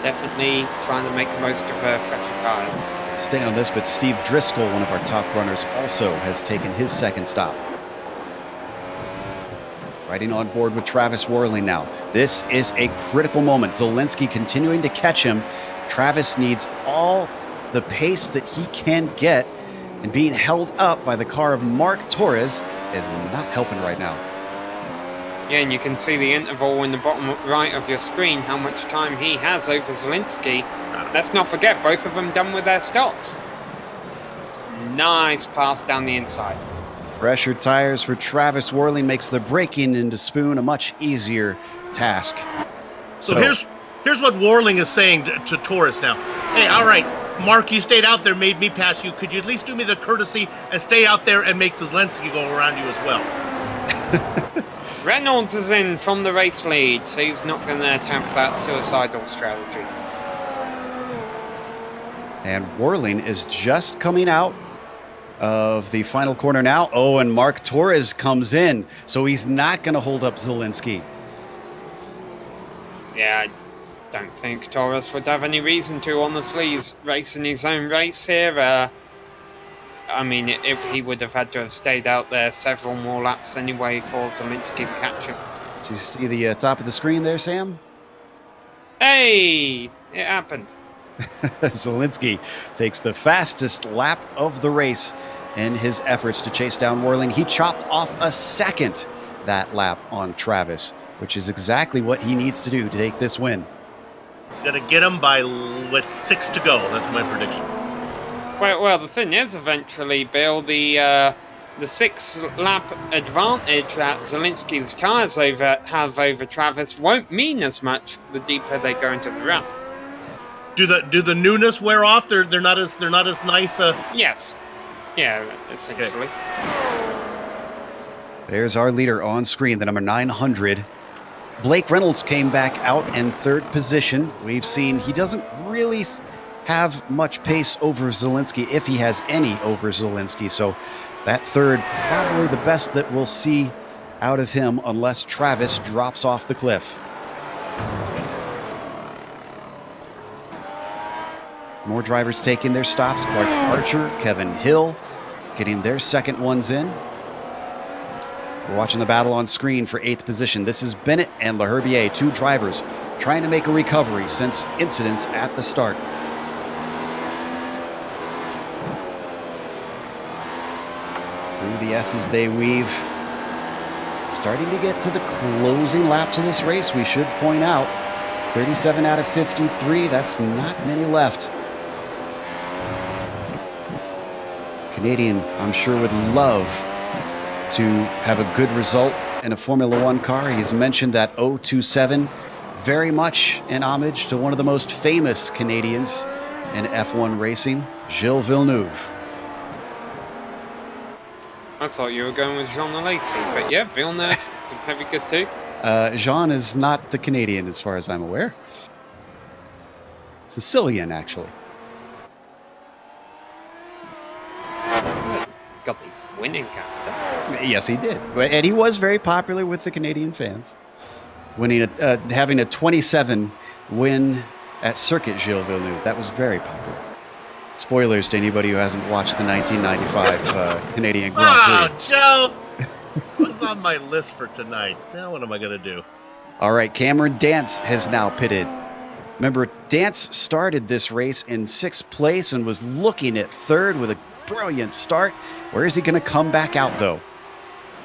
Definitely trying to make the most of fresher tyres. Stay on this, but Steve Driscoll, one of our top runners, also has taken his second stop. Riding on board with Travis Worley now. This is a critical moment. Zielinski continuing to catch him. Travis needs all the pace that he can get, and being held up by the car of Mark Torres is not helping right now. Yeah, and you can see the interval in the bottom right of your screen, how much time he has over Zielinski. Let's not forget, both of them done with their stops. Nice pass down the inside. Fresher tires for Travis Worley makes the braking into Spoon a much easier task. So here's what Worling is saying to Torres now. Hey, all right, Mark, you stayed out there, made me pass you. Could you at least do me the courtesy and stay out there and make Zielinski go around you as well? Reynolds is in from the race lead, so he's not going to attempt that suicidal strategy. And Worling is just coming out of the final corner now. Oh, and Mark Torres comes in, so he's not going to hold up Zielinski. Yeah, I don't think Torres would have any reason to, honestly. He's racing his own race here. I mean, he would have had to have stayed out there several more laps anyway for Zielinski to catch him. Did you see the top of the screen there, Sam? Hey, it happened. Zielinski takes the fastest lap of the race in his efforts to chase down Worling. He chopped off a second that lap on Travis, which is exactly what he needs to do to take this win. He's going to get him with 6 to go. That's my prediction. Well, the thing is, eventually, Bill, the 6-lap advantage that Zielinski's tyres have over Travis won't mean as much the deeper they go into the run. Do the newness wear off? They're not as nice. Yes. Yeah, essentially. Okay. There's our leader on screen, the number 900. Blake Reynolds came back out in third position. We've seen he doesn't really have much pace over Zielinski, if he has any over Zielinski. So that third, probably the best that we'll see out of him unless Travis drops off the cliff. More drivers taking their stops. Clark Archer, Kevin Hill getting their second ones in. We're watching the battle on screen for 8th position. This is Bennett and Leherbier, 2 drivers trying to make a recovery since incidents at the start. Through the S's they weave. Starting to get to the closing laps of this race, we should point out. 37 out of 53, that's not many left. Canadian, I'm sure, would love to have a good result in a Formula One car. He's mentioned that 027 very much in homage to one of the most famous Canadians in F1 racing, Gilles Villeneuve. I thought you were going with Jean Alesi, but yeah, Villeneuve is very good too. Jean is not the Canadian as far as I'm aware. Sicilian, actually. Got these winning Canada. Yes, he did. And he was very popular with the Canadian fans. Winning having a 27 win at Circuit Gilles Villeneuve. That was very popular. Spoilers to anybody who hasn't watched the 1995 Canadian Grand Prix. Joe! What's on my list for tonight? Now what am I going to do? All right, Cameron Dance has now pitted. Remember, Dance started this race in 6th place and was looking at 3rd with a brilliant start. Where is he going to come back out, though?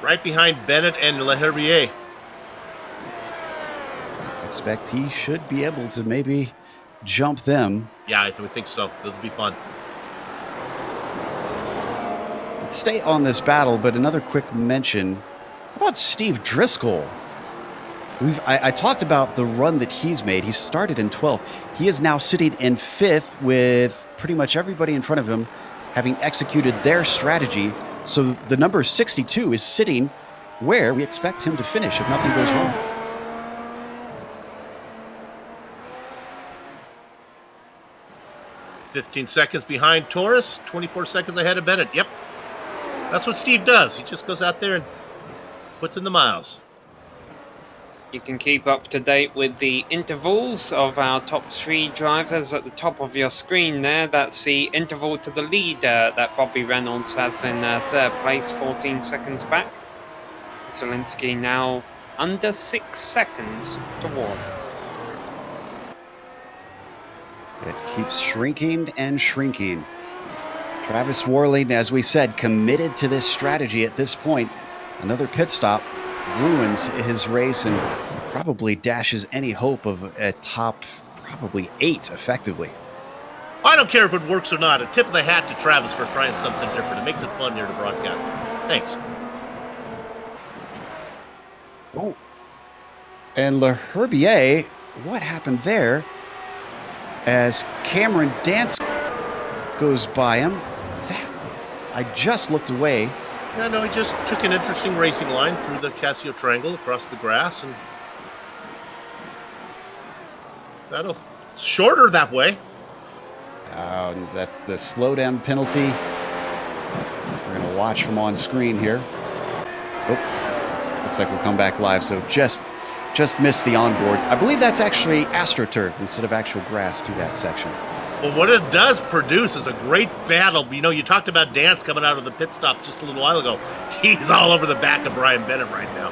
Right behind Bennett and Leherbier. I expect he should be able to maybe jump them. Yeah, I think so. This will be fun. Let's stay on this battle, but another quick mention. How about Steve Driscoll? I talked about the run that he's made. He started in 12th. He is now sitting in 5th with pretty much everybody in front of him having executed their strategy. So the number 62 is sitting where we expect him to finish if nothing goes wrong. "15 seconds behind Torres, 24 seconds ahead of Bennett." Yep. That's what Steve does. He just goes out there and puts in the miles. You can keep up to date with the intervals of our top 3 drivers at the top of your screen there. That's the interval to the leader that Bobby Reynolds has in 3rd place, 14 seconds back. Zielinski now under 6 seconds to Ward. It keeps shrinking and shrinking. Travis Warling, as we said, committed to this strategy at this point. Another pit stop ruins his race and probably dashes any hope of a top probably 8 effectively. I don't care if it works or not. A tip of the hat to Travis for trying something different. It makes it fun here to broadcast. Thanks. Oh. And Leherbier, what happened there? As Cameron Dance goes by him, I just looked away. Yeah, no, he just took an interesting racing line through the Casio Triangle across the grass, and it's shorter that way. That's the slowdown penalty. We're going to watch from on screen here. Oh, looks like we'll come back live, so just missed the onboard. I believe that's actually AstroTurf instead of actual grass through that section. Well, what it does produce is a great battle. You know, you talked about Dance coming out of the pit stop just a little while ago. He's all over the back of Brian Bennett right now.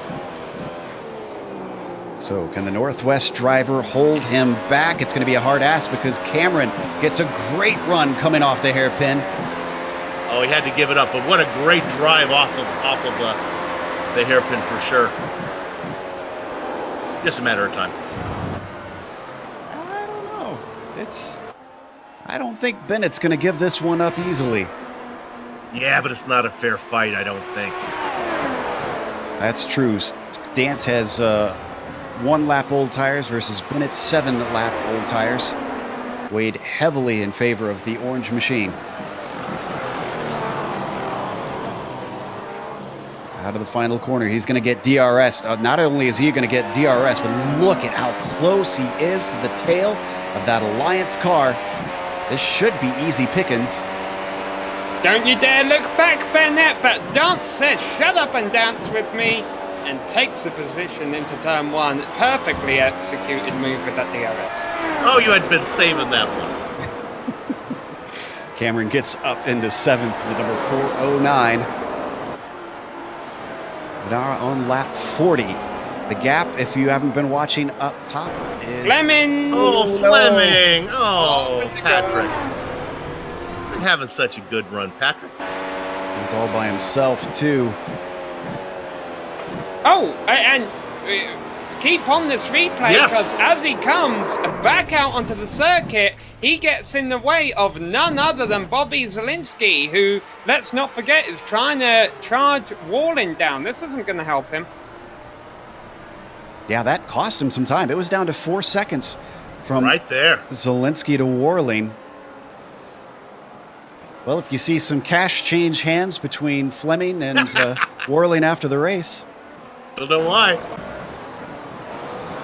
So can the Northwest driver hold him back? It's going to be a hard ask because Cameron gets a great run coming off the hairpin. Oh, he had to give it up, but what a great drive off of the hairpin for sure. Just a matter of time. I don't know. I don't think Bennett's going to give this one up easily. Yeah, but it's not a fair fight, I don't think. That's true. Dance has 1-lap old tires versus Bennett's 7-lap old tires. Weighed heavily in favor of the orange machine. Out of the final corner, he's going to get DRS. Not only is he going to get DRS, but look at how close he is to the tail of that Alliance car. This should be easy pickings. Don't you dare look back, Bennett, but Dance says shut up and dance with me, and takes a position into turn 1. Perfectly executed move with that DRS. Oh, you had been saving that one. Cameron gets up into 7th with number 409. Now on lap 40. The gap, if you haven't been watching up top, is... Fleming! Oh, Fleming! No. Oh, Patrick. Been having such a good run, Patrick. He's all by himself, too. Oh, and keep on this replay, because as he comes back out onto the circuit, he gets in the way of none other than Bobby Zielinski, who, let's not forget, is trying to charge Warling down. This isn't going to help him. Yeah, that cost him some time. It was down to 4 seconds from right there. Zielinski to Warling. Well, if you see some cash change hands between Fleming and Warling after the race. Don't know why.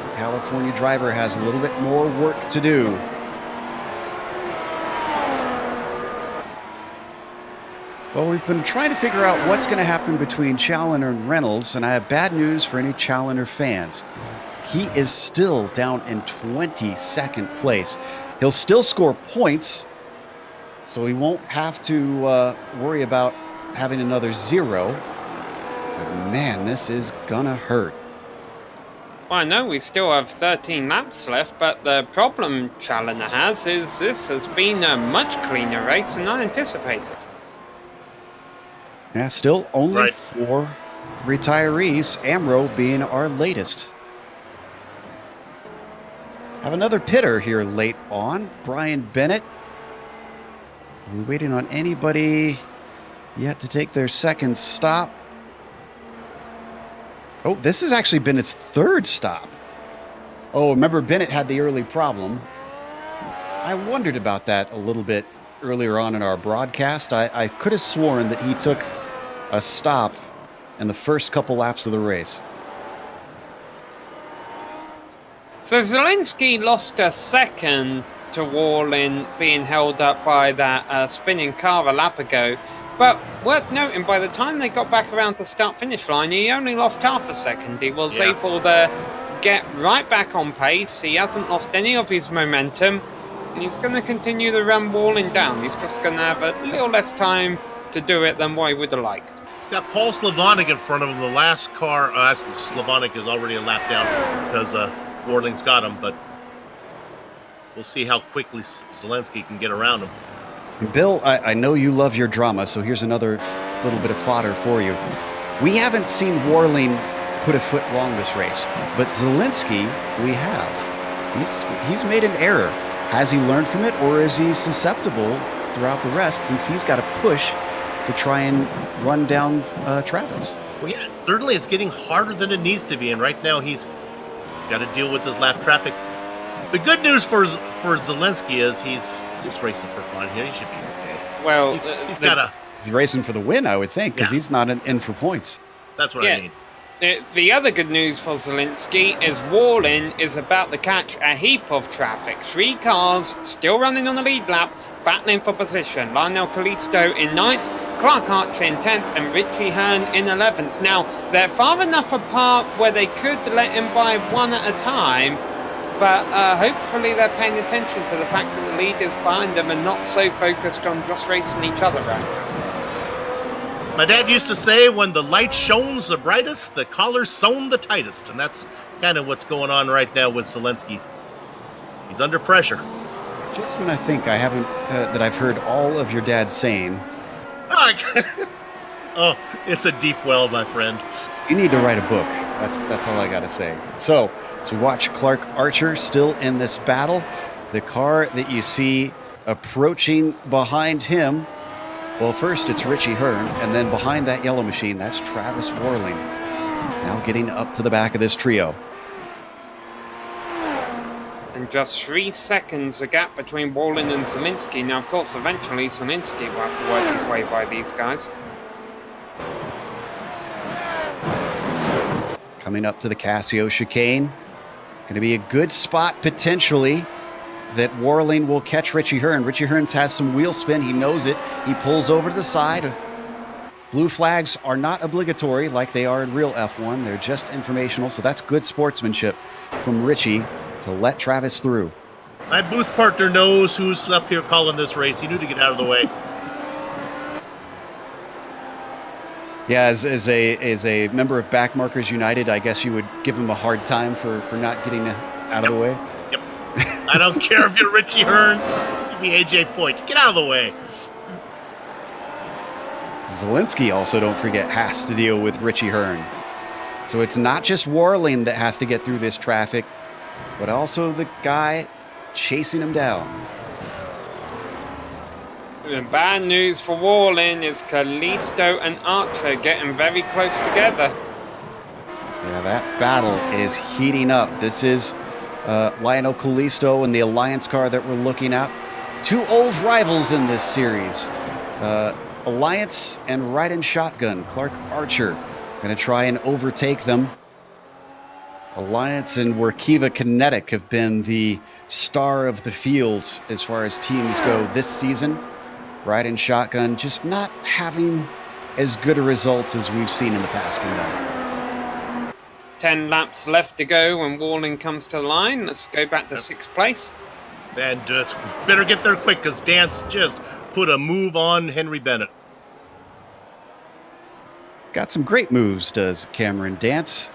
The California driver has a little bit more work to do. Well, we've been trying to figure out what's going to happen between Challoner and Reynolds, and I have bad news for any Challoner fans. He is still down in 22nd place. He'll still score points, so he won't have to worry about having another 0. But man, this is gonna hurt. Well, I know we still have 13 laps left, but the problem Challoner has is this has been a much cleaner race than I anticipated. Yeah, still only 4 retirees, Amro being our latest. Have another pitter here late on, Brian Bennett. We're waiting on anybody yet to take their second stop. Oh, this has actually been its 3rd stop. Oh, remember Bennett had the early problem. I wondered about that a little bit earlier on in our broadcast. I could have sworn that he took a stop in the first couple laps of the race. So Zielinski lost a second to Warling being held up by that spinning car a lap ago. But worth noting, by the time they got back around to start-finish line, he only lost half a second. He was able to get right back on pace. He hasn't lost any of his momentum. And he's going to continue the run Warling down. He's just going to have a little less time to do it than what he would have liked. He's got Paul Slavonic in front of him. The last car, Slavonic is already a lap down because Warling's got him. But we'll see how quickly Zielinski can get around him. Bill, I know you love your drama, so here's another little bit of fodder for you. We haven't seen Warling put a foot wrong this race, but Zielinski, we have. He's made an error. Has he learned from it, or is he susceptible throughout the rest since he's got to push to try and run down Travis? Well, yeah, certainly it's getting harder than it needs to be, and right now he's got to deal with his lap traffic. The good news for Zielinski is he's just racing for fun here. He should be okay. Well, he's racing for the win, I would think, because he's not in for points. That's what I mean. The other good news for Zielinski is Warling is about to catch a heap of traffic. 3 cars still running on the lead lap, battling for position. Lionel Callisto in 9th, Clark Archer in 10th, and Richie Hearn in 11th. Now, they're far enough apart where they could let him by 1 at a time, but hopefully they're paying attention to the fact that the lead is behind them and not so focused on just racing each other around. My dad used to say, when the light shone the brightest, the collar's sewn the tightest. And that's kind of what's going on right now with Zielinski. He's under pressure. Just when I think I haven't, that I've heard all of your dad's saying. Oh, it's a deep well, my friend. You need to write a book. That's all I got to say. So watch Clark Archer still in this battle. The car that you see approaching behind him, well, first it's Richie Hearn, and then behind that yellow machine, that's Travis Warling. Now getting up to the back of this trio. And just 3 seconds a gap between Warling and Zielinski. Now, of course, eventually Zielinski will have to work his way by these guys. Coming up to the Casio chicane. Going to be a good spot, potentially. that Warling will catch Richie Hearn. Richie Hearn has some wheel spin. He knows it. He pulls over to the side. Blue flags are not obligatory like they are in real F1. They're just informational, so that's good sportsmanship from Richie to let Travis through. My booth partner knows who's up here calling this race. He knew to get out of the way. Yeah, as a member of Backmarkers United, I guess you would give him a hard time for not getting out of the way. Yep. I don't care if you're Richie Hearn, give me AJ Foyt. Get out of the way. Zielinski also, don't forget, has to deal with Richie Hearn. So it's not just Warling that has to get through this traffic, but also the guy chasing him down. The bad news for Warling is Kalisto and Archer getting very close together. Yeah, that battle is heating up. This is Lionel Kalisto and the Alliance car that we're looking at. Two old rivals in this series. Alliance and Ride-in Shotgun, Clark Archer, going to try and overtake them. Alliance and Workiva Kinetic have been the star of the field as far as teams go this season. Ride-in Shotgun just not having as good a results as we've seen in the past from them. 10 laps left to go when Warling comes to the line. Let's go back to 6th place. And just better get there quick because Dance just put a move on Henry Bennett. Got some great moves, does Cameron Dance.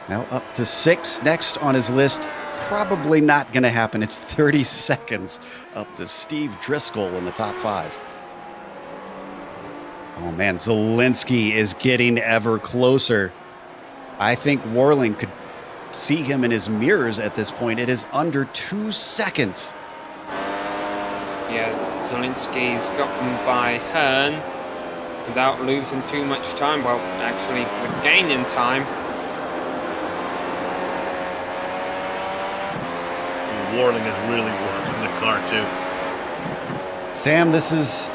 Now up to 6. Next on his list, probably not going to happen. It's 30 seconds up to Steve Driscoll in the top 5. Oh man, Zielinski is getting ever closer. I think Warling could see him in his mirrors at this point. It is under 2 seconds. Yeah, Zielinski's gotten by Hearn without losing too much time. Well, actually, with gaining time. Warling is really working the car too. Sam, this is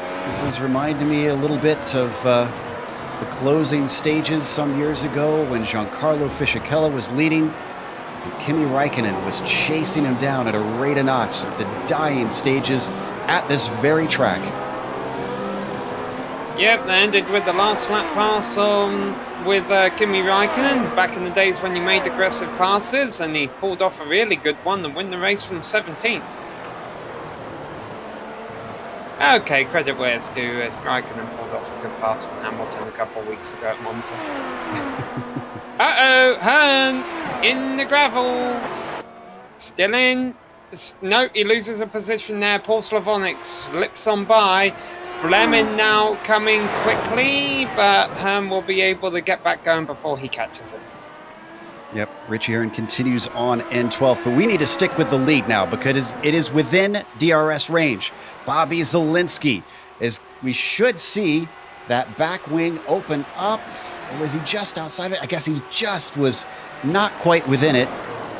reminding me a little bit of the closing stages some years ago when Giancarlo Fisichella was leading and Kimi Räikkönen was chasing him down at a rate of knots at the dying stages at this very track. Yep, they ended with the last lap pass with Kimi Räikkönen back in the days when he made aggressive passes, and he pulled off a really good one and win the race from 17th. Okay, credit where it's due. Räikkönen pulled off a good pass from Hamilton a couple of weeks ago at Monza. Uh-oh, Hearn in the gravel. Still in. No, he loses a position there. Paul Slavonic slips on by. Fleming now coming quickly, but Hearn will be able to get back going before he catches it. Yep, Richie Hearn continues on in 12th, but we need to stick with the lead now because it is within DRS range. Bobby Zielinski, as we should see that back wing open up. Or was he just outside of it? I guess he just was not quite within it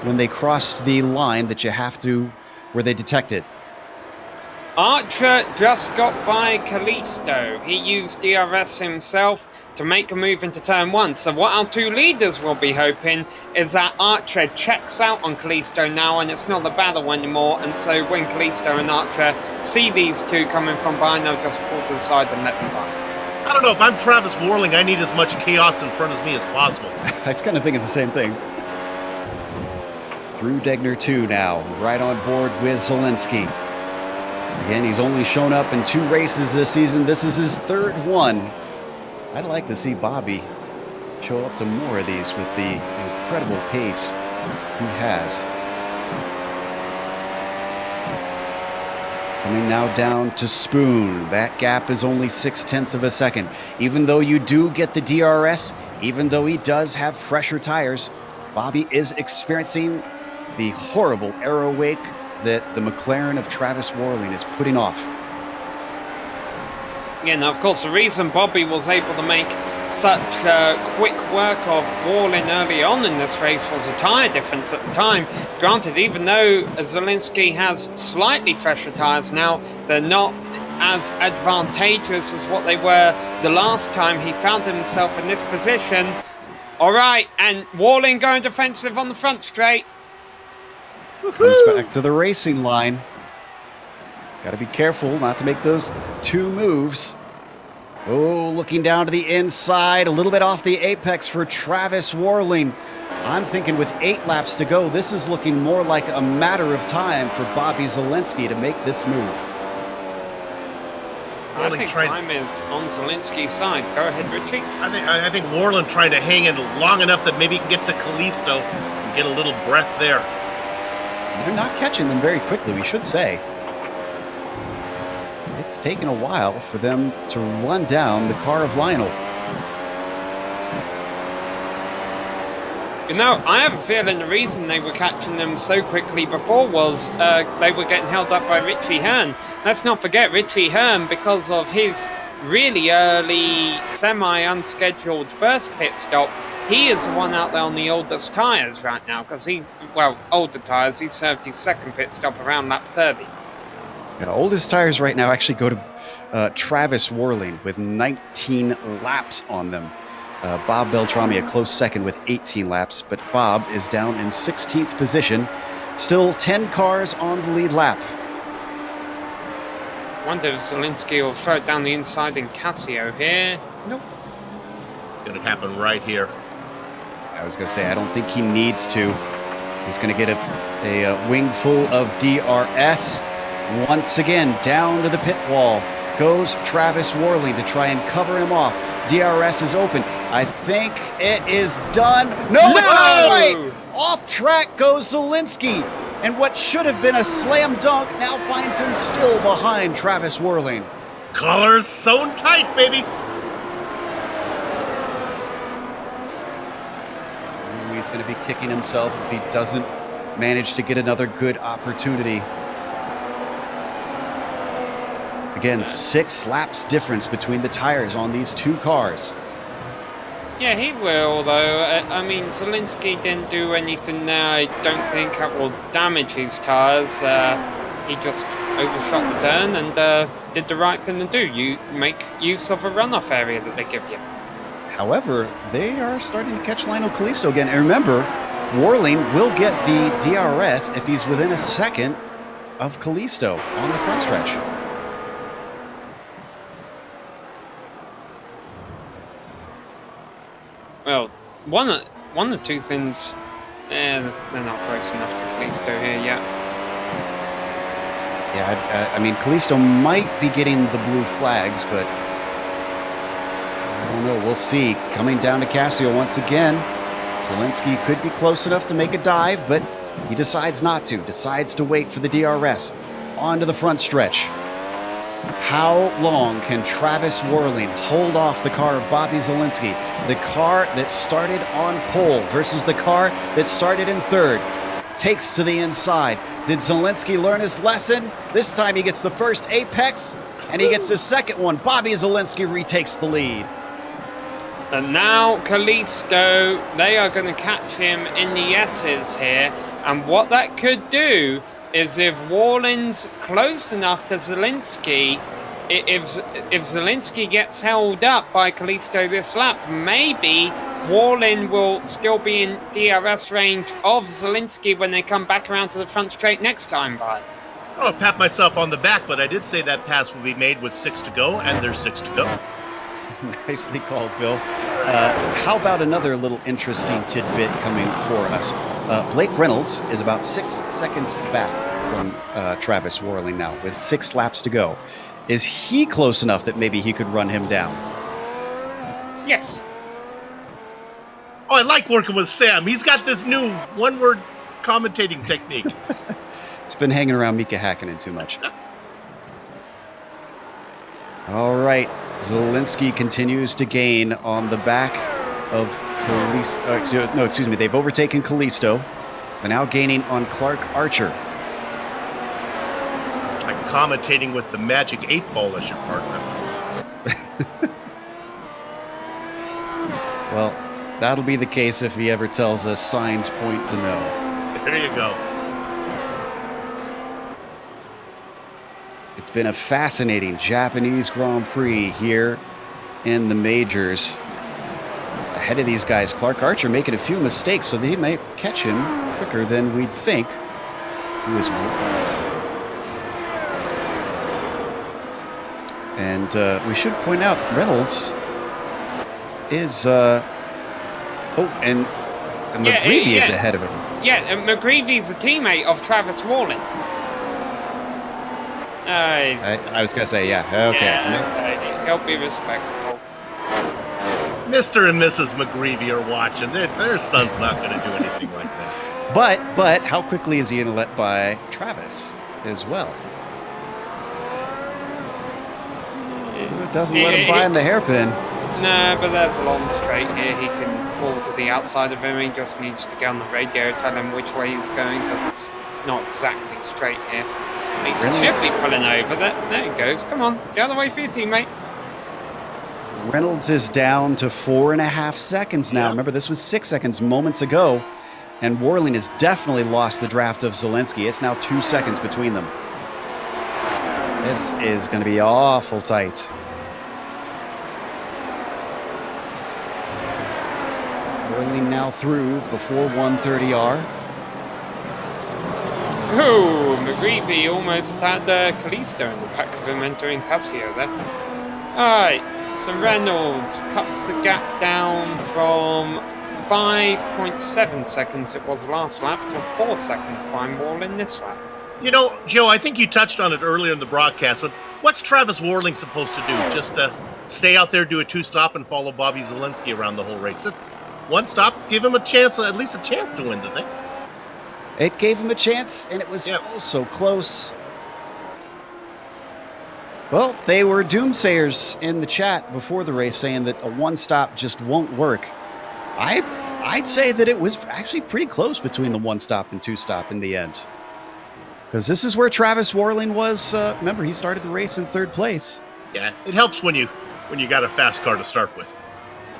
when they crossed the line that you have to, where they detect it. Archer just got by Kalisto. He used DRS himself to make a move into turn 1. So what our two leaders will be hoping is that Archer checks out on Kalisto now and it's not a battle anymore. And so when Kalisto and Archer see these two coming from behind, they'll just pull to the side and let them by. I don't know, if I'm Travis Warling, I need as much chaos in front of me as possible. I was kind of thinking the same thing. Drew Degner 2 now, right on board with Zielinski. Again, he's only shown up in 2 races this season. This is his 3rd one. I'd like to see Bobby show up to more of these with the incredible pace he has. Coming now down to Spoon. That gap is only 0.6 of a second. Even though you do get the DRS, even though he does have fresher tires, Bobby is experiencing the horrible aero wake that the McLaren of Travis Warling is putting off. Yeah, now of course the reason Bobby was able to make such quick work of Warling early on in this race was the tyre difference at the time. Granted, even though Zielinski has slightly fresher tyres now, they're not as advantageous as what they were the last time he found himself in this position. Alright, and Warling going defensive on the front straight. Comes back to the racing line. Got to be careful not to make those two moves. Oh, looking down to the inside, a little bit off the apex for Travis Warling. I'm thinking with 8 laps to go, this is looking more like a matter of time for Bobby Zalenski to make this move. I think time is on Zelensky's side. Go ahead, Richie. I think Warland trying to hang in long enough that maybe he can get to Callisto and get a little breath there. They're not catching them very quickly, we should say. It's taken a while for them to run down the car of Lionel. You know, I have a feeling the reason they were catching them so quickly before was they were getting held up by Richie Hearn. Let's not forget Richie Hearn, because of his really early, semi-unscheduled first pit stop, he is the one out there on the oldest tyres right now, because older tyres, he served his second pit stop around lap 30. Yeah, oldest tires right now actually go to Travis Warling with 19 laps on them. Bob Beltrami a close second with 18 laps, but Bob is down in 16th position. Still 10 cars on the lead lap. Wonder if Zelensky will throw it down the inside in Casio here. Nope. It's going to happen right here. I was going to say, I don't think he needs to. He's going to get a wing full of DRS. Once again, down to the pit wall goes Travis Warling to try and cover him off. DRS is open. I think it is done. No, it's not right. Off track goes Zelensky. And what should have been a slam dunk now finds him still behind Travis Warling. Collars sewn tight, baby. He's going to be kicking himself if he doesn't manage to get another good opportunity. Again, 6 laps difference between the tires on these two cars. Yeah, he will, though. I mean, Zelensky didn't do anything there. I don't think that will damage his tyres. He just overshot the turn and did the right thing to do. You make use of a runoff area that they give you. However, they are starting to catch Lionel Callisto again. And remember, Warling will get the DRS if he's within a second of Callisto on the front stretch. Well, one or two things, they're not close enough to Callisto here yet. Yeah, I mean, Callisto might be getting the blue flags, but I don't know. We'll see. Coming down to Casio once again. Zelensky could be close enough to make a dive, but he decides not to. Decides to wait for the DRS. Onto the front stretch. How long can Travis Warling hold off the car of Bobby Zelensky? The car that started on pole versus the car that started in third. Takes to the inside. Did Zelensky learn his lesson? This time he gets the first apex, and he gets the second one. Bobby Zelensky retakes the lead. And now Callisto, they are going to catch him in the S's here. And what that could do is if Warling's close enough to Zelensky, if Zelensky gets held up by Callisto this lap, maybe Warling will still be in DRS range of Zelensky when they come back around to the front straight next time by. I'll pat myself on the back, but I did say that pass will be made with 6 to go, and there's 6 to go. Nicely called, Bill. How about another little interesting tidbit coming for us? Blake Reynolds is about 6 seconds back from Travis Warling now, with 6 laps to go. Is he close enough that maybe he could run him down? Yes. Oh, I like working with Sam. He's got this new one-word commentating technique. It's been hanging around Mika Hakkinen too much. All right. Zelensky continues to gain on the back of Callisto. No, excuse me. They've overtaken Callisto. They're now gaining on Clark Archer. It's like commentating with the magic 8-ball as your partner. Well, that'll be the case if he ever tells us signs point to no. There you go. It's been a fascinating Japanese Grand Prix here in the majors. Ahead of these guys, Clark Archer making a few mistakes, so they may catch him quicker than we'd think. who is more. And we should point out Reynolds is and McGreevy is ahead of him. Yeah, and McGreevy's a teammate of Travis Warling. I was gonna say, yeah. Okay. Yeah, he'll be respectful. Mr. and Mrs. McGreevy are watching. Their son's not going to do anything like that. But how quickly is he going to let by Travis as well? It doesn't let him by in the hairpin. No, but there's a long straight here. He can pull to the outside of him. He just needs to get on the radio, tell him which way he's going, because it's not exactly straight here. He should be pulling over. There he goes. Come on, get out of the way for your teammate. Reynolds is down to 4.5 seconds now. Remember, this was 6 seconds moments ago, and Warling has definitely lost the draft of Zelensky. It's now 2 seconds between them. This is going to be awful tight. Warling now through before 130R. Oh, McGreevy almost had Kalisto in the back of him entering Casio there. Alright, so Reynolds cuts the gap down from 5.7 seconds it was last lap to 4 seconds behind Warling this lap. You know, Joe, I think you touched on it earlier in the broadcast, but what's Travis Warling supposed to do? Just stay out there, do a 2-stop, and follow Bobby Zelensky around the whole race? That's one stop, give him a chance, at least a chance to win the thing. It gave him a chance, and it was so close. Well, they were doomsayers in the chat before the race saying that a one-stop just won't work. I'd say that it was actually pretty close between the one-stop and two-stop in the end. Because this is where Travis Warling was. Remember, he started the race in 3rd place. Yeah, it helps when you got a fast car to start with.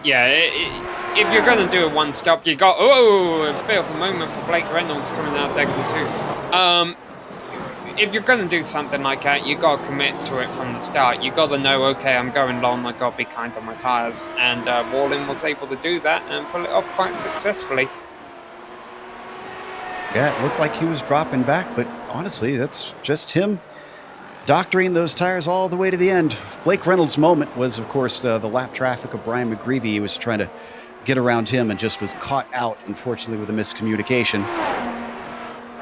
Yeah, if you're going to do a one-stop, you got... Oh, a bit of a moment for Blake Reynolds coming out of Deckle 2. If you're going to do something like that, you got to commit to it from the start. You got to know, okay, I'm going long, I got to be kind on my tyres. And Warling was able to do that and pull it off quite successfully. Yeah, it looked like he was dropping back, but honestly, that's just him doctoring those tires all the way to the end. Blake Reynolds' moment was, of course, the lap traffic of Brian McGreevy. He was trying to get around him and just was caught out, unfortunately, with a miscommunication.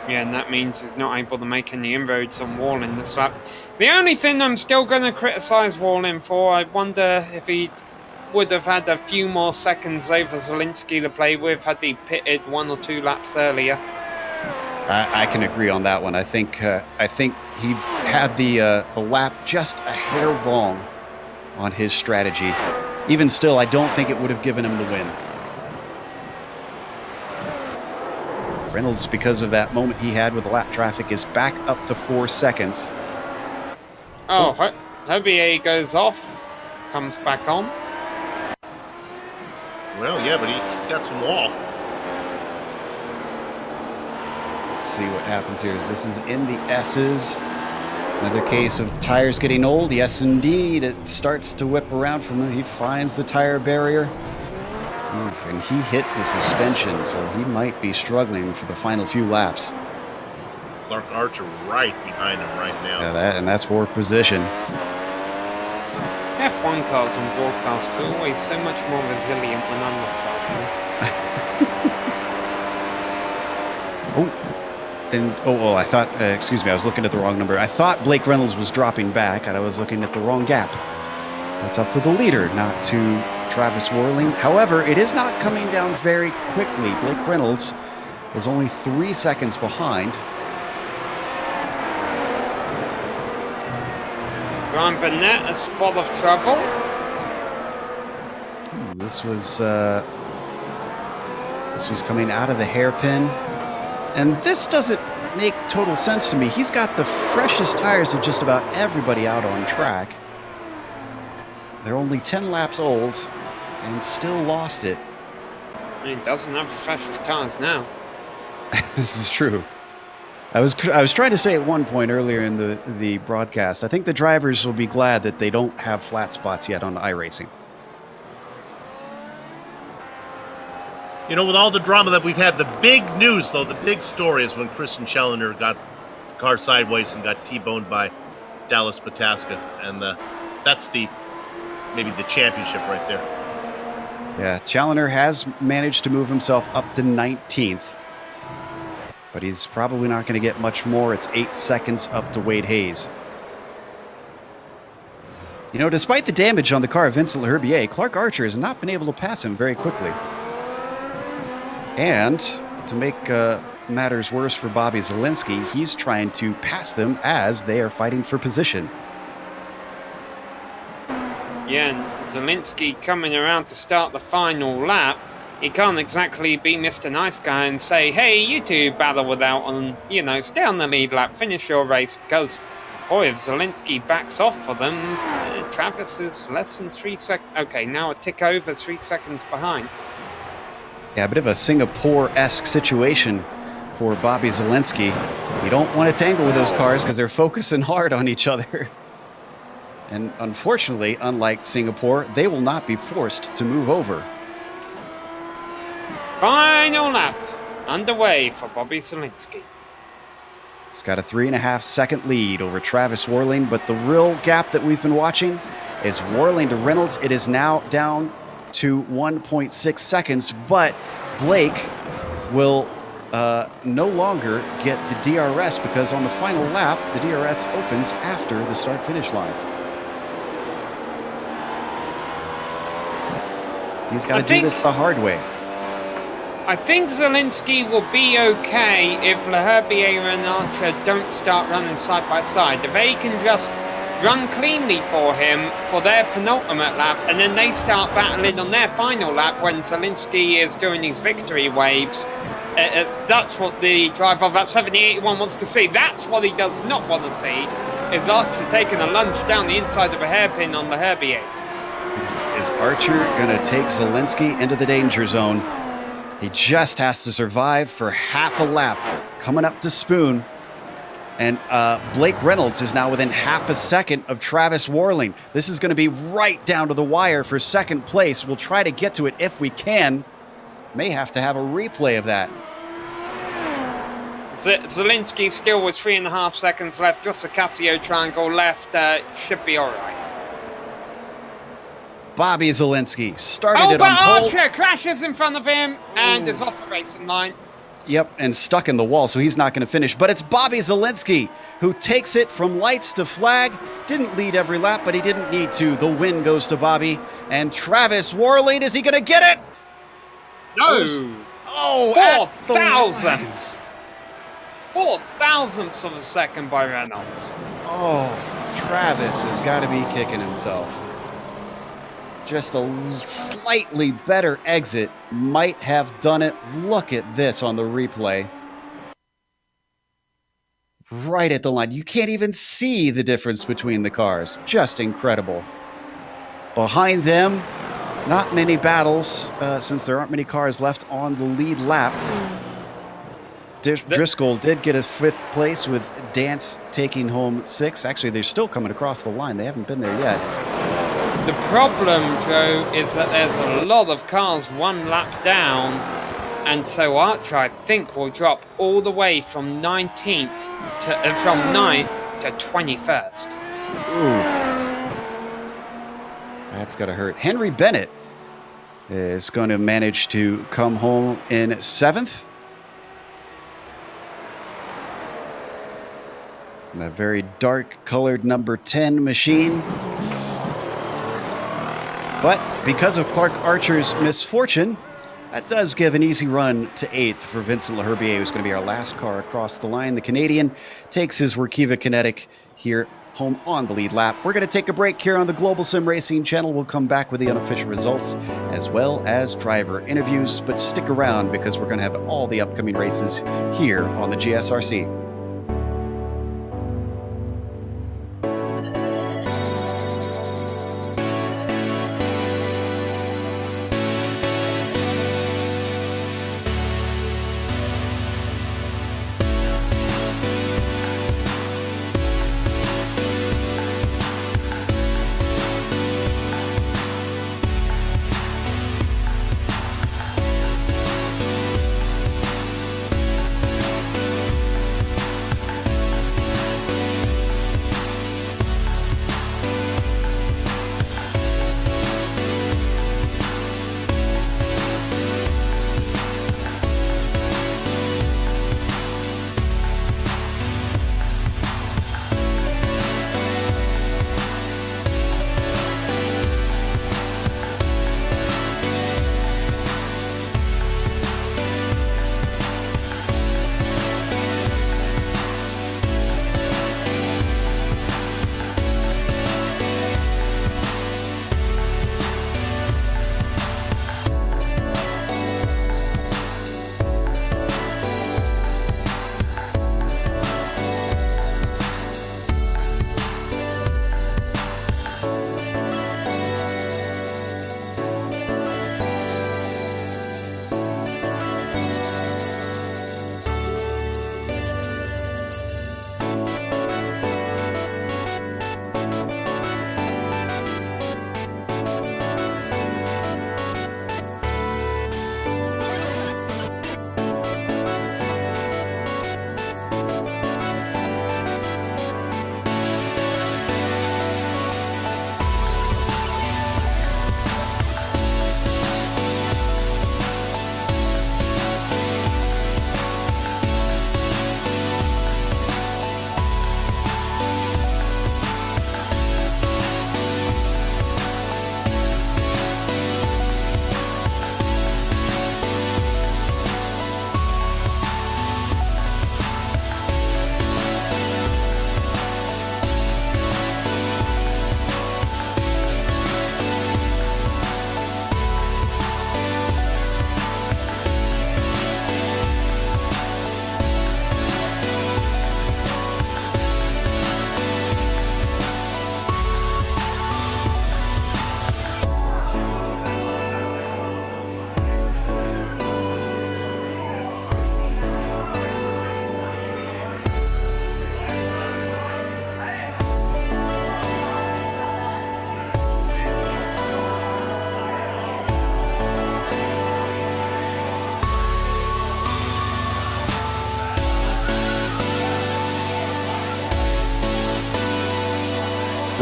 Yeah, and that means he's not able to make any inroads on Warling this lap. The only thing I'm still going to criticise Warling for, I wonder if he would have had a few more seconds over Zelensky to play with had he pitted 1 or 2 laps earlier. I can agree on that one. I think he had the lap just a hair wrong on his strategy. Even still, I don't think it would have given him the win. Reynolds, because of that moment he had with the lap traffic, is back up to 4 seconds. Oh, Hobier goes off, comes back on. Well, yeah, but he got some wall. Let's see what happens here. This is in the S's. Another case of tires getting old. Yes, indeed. It starts to whip around from him. He finds the tire barrier. Oof, and he hit the suspension, so he might be struggling for the final few laps. Clark Archer right behind him right now. Yeah, and that's 4th position. F1 cars on broadcast are always so much more resilient when I'm not driving. I thought, excuse me, I was looking at the wrong number. I thought Blake Reynolds was dropping back, and I was looking at the wrong gap. That's up to the leader, not to Travis Warling. However, it is not coming down very quickly. Blake Reynolds is only 3 seconds behind. Ryan Burnett, a spot of trouble. This was coming out of the hairpin. And this doesn't make total sense to me. He's got the freshest tires of just about everybody out on track. They're only 10 laps old and still lost it. He doesn't have the freshest tires now. This is true. I was trying to say at one point earlier in the broadcast, I think the drivers will be glad that they don't have flat spots yet on iRacing. You know, with all the drama that we've had, the big news, though, the big story is when Christian Challenger got car sideways and got T-boned by Dallas Pataska, and that's maybe the championship right there. Yeah, Challenger has managed to move himself up to 19th, but he's probably not going to get much more. It's 8 seconds up to Wade Hayes. You know, despite the damage on the car of Vincent Herbier, Clark Archer has not been able to pass him very quickly. And to make matters worse for Bobby Zielinski, he's trying to pass them as they are fighting for position. Yeah, and Zielinski coming around to start the final lap. He can't exactly be Mr. Nice Guy and say, hey, you two battle without on, stay on the lead lap, finish your race, because, boy, if Zielinski backs off for them, Travis is less than 3 seconds. Okay, now a tick over, 3 seconds behind. Yeah, a bit of a Singapore-esque situation for Bobby Zielinski. You don't want to tangle with those cars because they're focusing hard on each other. And unfortunately, unlike Singapore, they will not be forced to move over. Final lap underway for Bobby Zielinski. He's got a 3.5-second lead over Travis Warling, but the real gap that we've been watching is Warling to Reynolds. It is now down to 1.6 seconds, but Blake will no longer get the DRS because on the final lap, the DRS opens after the start-finish line. He's got to do this the hard way. I think Zielinski will be okay if Leherbier and Archer don't start running side by side. If they can just run cleanly for him for their penultimate lap, and then they start battling on their final lap when Zielinski is doing these victory waves, that's what the driver of that 7081 wants to see. That's what he does not want to see, is Archer taking a lunge down the inside of a hairpin on Leherbier. Is Archer going to take Zielinski into the danger zone? He just has to survive for half a lap, coming up to Spoon. And Blake Reynolds is now within half a second of Travis Warling. This is going to be right down to the wire for second place. We'll try to get to it if we can. May have to have a replay of that. Zielinski still with 3.5 seconds left. Just a Casio triangle left. Should be all right. Bobby Zielinski started it on pole. Archer crashes in front of him and is off the racing line. Yep, and stuck in the wall, so he's not going to finish. But it's Bobby Zielinski who takes it from lights to flag. Didn't lead every lap, but he didn't need to. The win goes to Bobby. And Travis Warling, is he going to get it? No. Oh, 4 thousandths. 4 thousandths of a second by Reynolds. Oh, Travis has got to be kicking himself. Just a slightly better exit might have done it. Look at this on the replay. Right at the line. You can't even see the difference between the cars. Just incredible. Behind them, not many battles since there aren't many cars left on the lead lap. Driscoll did get his 5th place with Dance taking home 6th. Actually, they're still coming across the line. They haven't been there yet. The problem, Joe, is that there's a lot of cars 1 lap down, and so Archer, I think, will drop all the way from 19th to from 9th to 21st. Oof. That's gotta hurt. Henry Bennett is going to manage to come home in 7th. And that very dark colored number 10 machine. But because of Clark Archer's misfortune, that does give an easy run to 8th for Vincent Leherbier, who's going to be our last car across the line. The Canadian takes his Workiva Kinetic here home on the lead lap. We're going to take a break here on the Global Sim Racing Channel. We'll come back with the unofficial results as well as driver interviews. But stick around because we're going to have all the upcoming races here on the GSRC.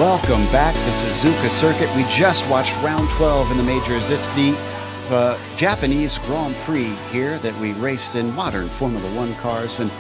Welcome back to Suzuka Circuit. We just watched round 12 in the majors. It's the Japanese Grand Prix here that we raced in modern Formula One cars, and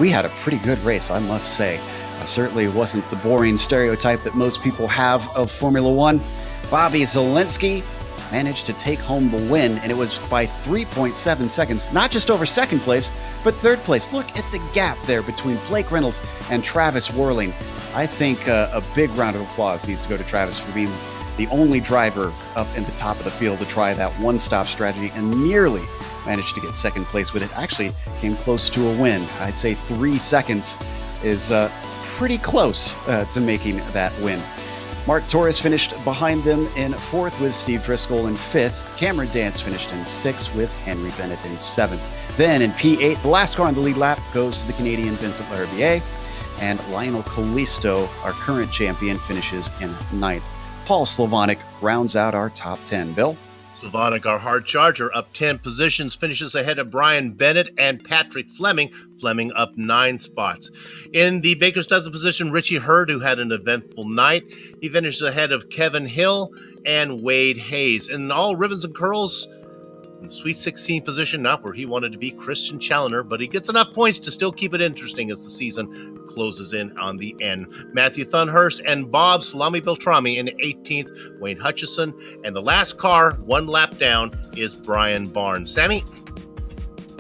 we had a pretty good race, I must say. Certainly wasn't the boring stereotype that most people have of Formula One. Bobby Zalenski managed to take home the win, and it was by 3.7 seconds, not just over second place, but third place. Look at the gap there between Blake Reynolds and Travis Worling. I think a big round of applause needs to go to Travis for being the only driver up in the top of the field to try that one-stop strategy and nearly managed to get second place with it. Actually came close to a win. I'd say 3 seconds is pretty close to making that win. Mark Torres finished behind them in fourth with Steve Driscoll in fifth. Cameron Dance finished in sixth with Henry Bennett in seventh. Then in P8, the last car on the lead lap goes to the Canadian Vincent Larrabier, and Lionel Calisto, our current champion, finishes in ninth. Paul Slavonic rounds out our top 10. Bill? Slavonic, our hard charger, up 10 positions, finishes ahead of Brian Bennett and Patrick Fleming. Fleming up 9 spots. In the Baker's Dozen position, Richie Hurd, who had an eventful night. He finishes ahead of Kevin Hill and Wade Hayes. In all ribbons and curls, in the Sweet 16 position, not where he wanted to be, Christian Challoner, but he gets enough points to still keep it interesting as the season closes in on the end. Matthew Thunhurst and Bob Salami Beltrami in 18th, Wayne Hutchison, and the last car, one lap down, is Brian Barnes. Sammy?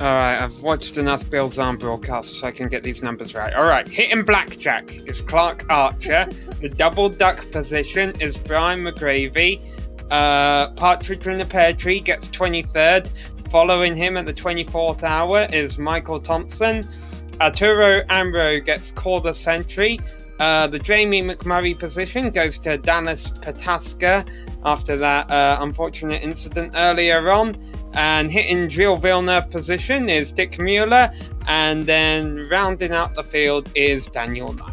All right, I've watched enough Bill Zahn broadcasts so I can get these numbers right. All right, hitting blackjack is Clark Archer. The double duck position is Brian McGravy. Partridge in the Pear Tree gets 23rd. Following him at the 24th hour is Michael Thompson. Arturo Amro gets quarter century. The Jamie McMurray position goes to Dallas Pataska after that unfortunate incident earlier on. And hitting Gilles Villeneuve position is Dick Mueller. And then rounding out the field is Daniel Knight.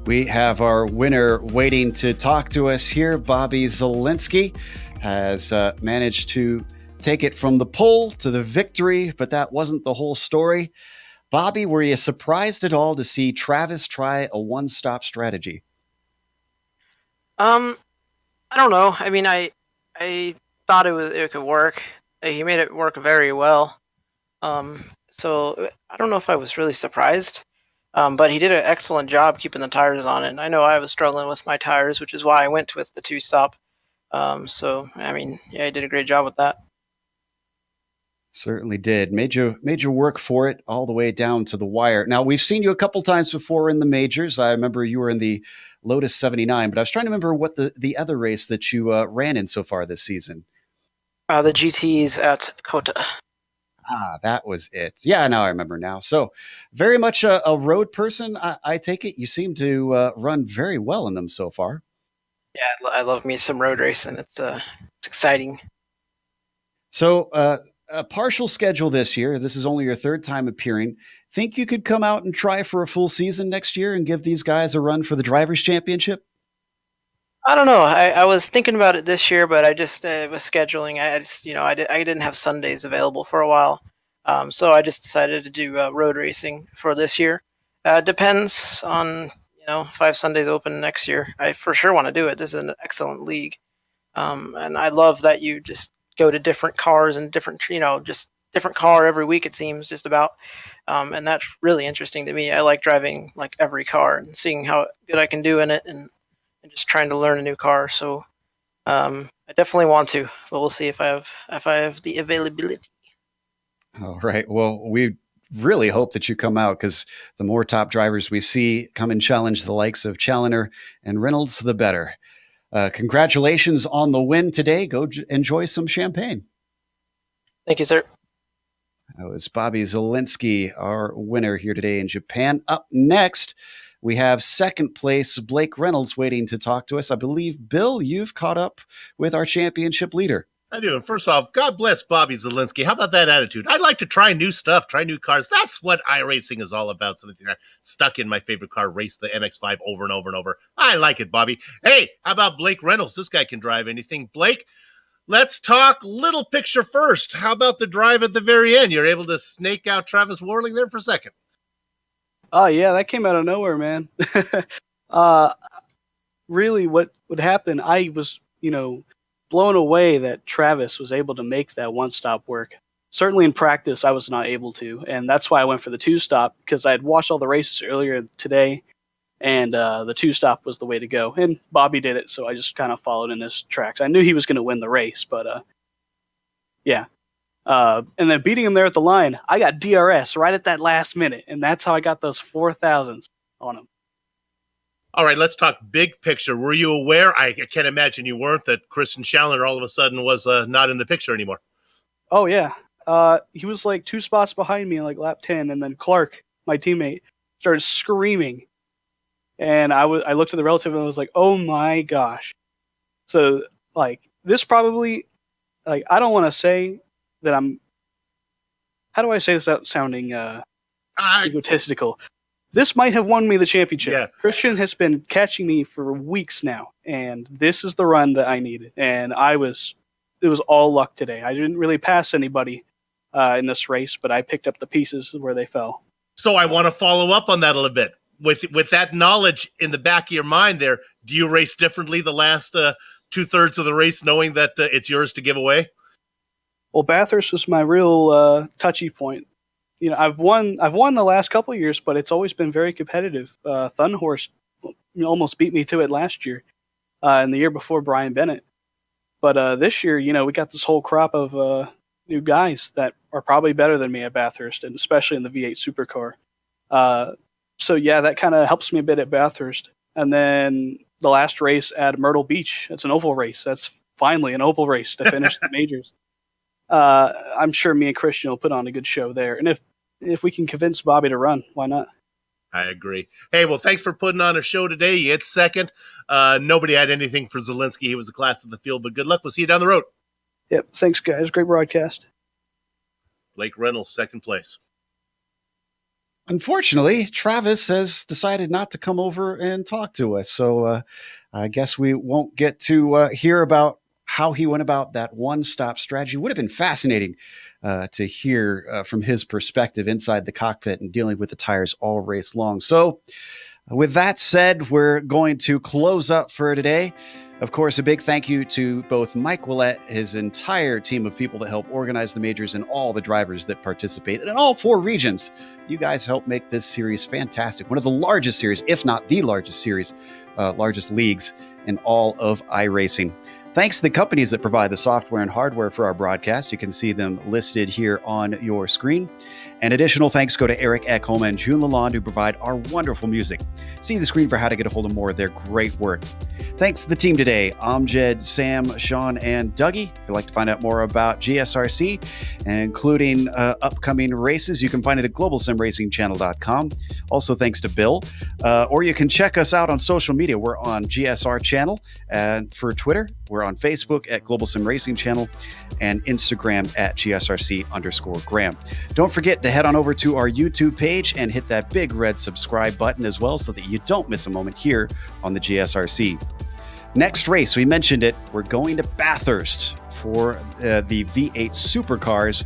We have our winner waiting to talk to us here. Bobby Zalenski has managed to take it from the pole to the victory, but that wasn't the whole story. Bobby, were you surprised at all to see Travis try a one-stop strategy? I don't know. I mean, I thought it could work. He made it work very well. So I don't know if I was really surprised. But he did an excellent job keeping the tires on it. I know I was struggling with my tires, which is why I went with the two-stop. So, I mean, yeah, he did a great job with that. Certainly did. Major work for it all the way down to the wire. Now, we've seen you a couple times before in the majors. I remember you were in the Lotus 79, but I was trying to remember what the other race that you ran in so far this season. The GTs at Kota. That was it. Yeah, now I remember now. So very much a road person, I take it. You seem to run very well in them so far. Yeah, I love me some road racing. It's exciting. So a partial schedule this year. This is only your third time appearing. Think you could come out and try for a full season next year and give these guys a run for the Drivers' Championship? I don't know. I was thinking about it this year, but I just was scheduling. I didn't have Sundays available for a while, so I just decided to do road racing for this year. Depends on if I have Sundays open next year. I for sure want to do it. This is an excellent league, and I love that you just go to different cars and different just different car every week. It seems just about, and that's really interesting to me. I like driving like every car and seeing how good I can do in it and just trying to learn a new car. So I definitely want to, but we'll see if I have the availability. All right. Well, we really hope that you come out, because the more top drivers we see come and challenge the likes of Challoner and Reynolds, the better. Congratulations on the win today. Go enjoy some champagne. Thank you, sir. That was Bobby Zalenski, our winner here today in Japan. Up next, we have second place Blake Reynolds waiting to talk to us. I believe, Bill, you've caught up with our championship leader. I do. And first off, God bless Bobby Zalenski. How about that attitude? I'd like to try new stuff, try new cars. That's what iRacing is all about. Something stuck in my favorite car, race the MX-5 over and over and over. I like it, Bobby. Hey, how about Blake Reynolds? This guy can drive anything. Blake, let's talk little picture first. How about the drive at the very end? You're able to snake out Travis Worling there for a second. Oh, yeah, that came out of nowhere, man. really what would happen, I was, blown away that Travis was able to make that one stop work. Certainly in practice, I was not able to, and that's why I went for the two stop, because I had watched all the races earlier today, and the two stop was the way to go. And Bobby did it, so I just kind of followed in his tracks. I knew he was going to win the race, but yeah. And then beating him there at the line, I got DRS right at that last minute, and that's how I got those 4,000s on him. All right, let's talk big picture. Were you aware, I can't imagine you weren't, that Christian Challenger all of a sudden was not in the picture anymore? Oh, yeah. He was like 2 spots behind me in like lap 10, and then Clark, my teammate, started screaming. And I looked at the relative and I was like, oh my gosh. So, like, this probably, like, I don't want to say that I'm, how do I say this without sounding egotistical? This might have won me the championship. Yeah. Christian has been catching me for weeks now, and this is the run that I needed. And it was all luck today. I didn't really pass anybody in this race, but I picked up the pieces where they fell. So I want to follow up on that a little bit. With that knowledge in the back of your mind there, do you race differently the last 2/3 of the race, knowing that it's yours to give away? Well, Bathurst was my real touchy point. I've won the last couple of years, but it's always been very competitive. Thunhorse almost beat me to it last year, and the year before Brian Bennett. But this year, we got this whole crop of new guys that are probably better than me at Bathurst, and especially in the V8 supercar. So yeah, that kind of helps me a bit at Bathurst. And then the last race at Myrtle Beach, it's an oval race. That's finally an oval race to finish the majors. I'm sure me and Christian will put on a good show there. And if we can convince Bobby to run, why not? I agree. Hey, well, thanks for putting on a show today. You hit second. Nobody had anything for Zielinski. He was the class of the field, but good luck. We'll see you down the road. Yep. Thanks, guys. Great broadcast. Blake Reynolds, second place. Unfortunately, Travis has decided not to come over and talk to us. So I guess we won't get to hear about how he went about that one-stop strategy. Would have been fascinating to hear from his perspective inside the cockpit and dealing with the tires all race long. So with that said, we're going to close up for today. Of course, a big thank you to both Mike Willett, his entire team of people that help organize the majors, and all the drivers that participate in all 4 regions. You guys help make this series fantastic. One of the largest series, if not the largest series, largest leagues in all of iRacing. Thanks to the companies that provide the software and hardware for our broadcast. You can see them listed here on your screen. And additional thanks go to Eric Ekholm and June Lalonde, who provide our wonderful music. See the screen for how to get a hold of more of their great work. Thanks to the team today, Amjad, Sam, Sean, and Dougie. If you'd like to find out more about GSRC, including upcoming races, you can find it at globalsimracingchannel.com. Also, thanks to Bill. Or you can check us out on social media. We're on GSR Channel. And for Twitter, we're on Facebook at Global Sim Racing Channel and Instagram at GSRC_Graham. Don't forget to head on over to our YouTube page and hit that big red subscribe button as well so that you don't miss a moment here on the GSRC. Next race, we mentioned it, we're going to Bathurst for the V8 supercars.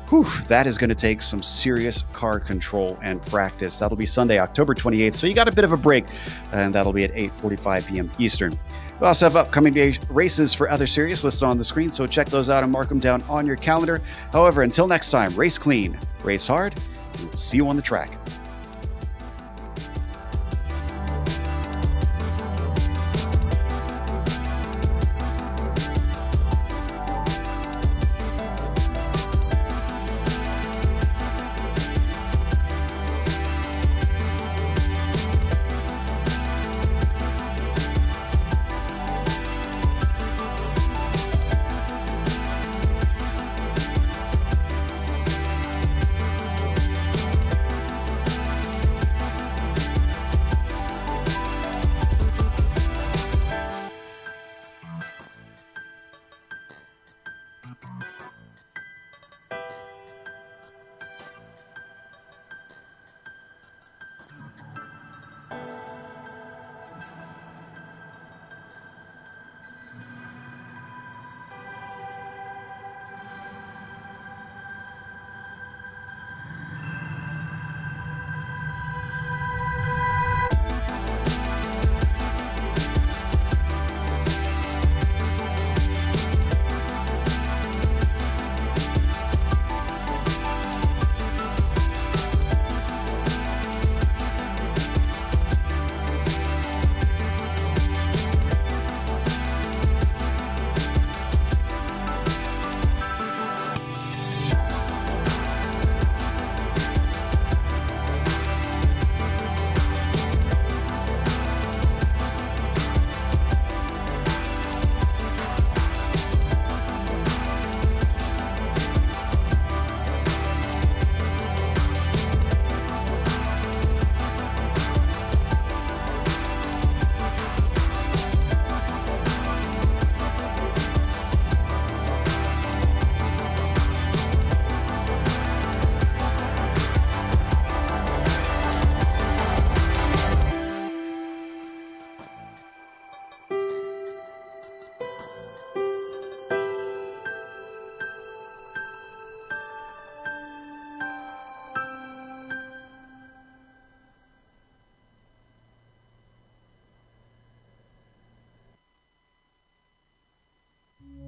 Whew, that is going to take some serious car control and practice. That'll be Sunday, October 28th, so you got a bit of a break, and that'll be at 8:45 p.m. Eastern. We also have upcoming races for other series listed on the screen, so check those out and mark them down on your calendar. However, until next time, race clean, race hard, and we'll see you on the track.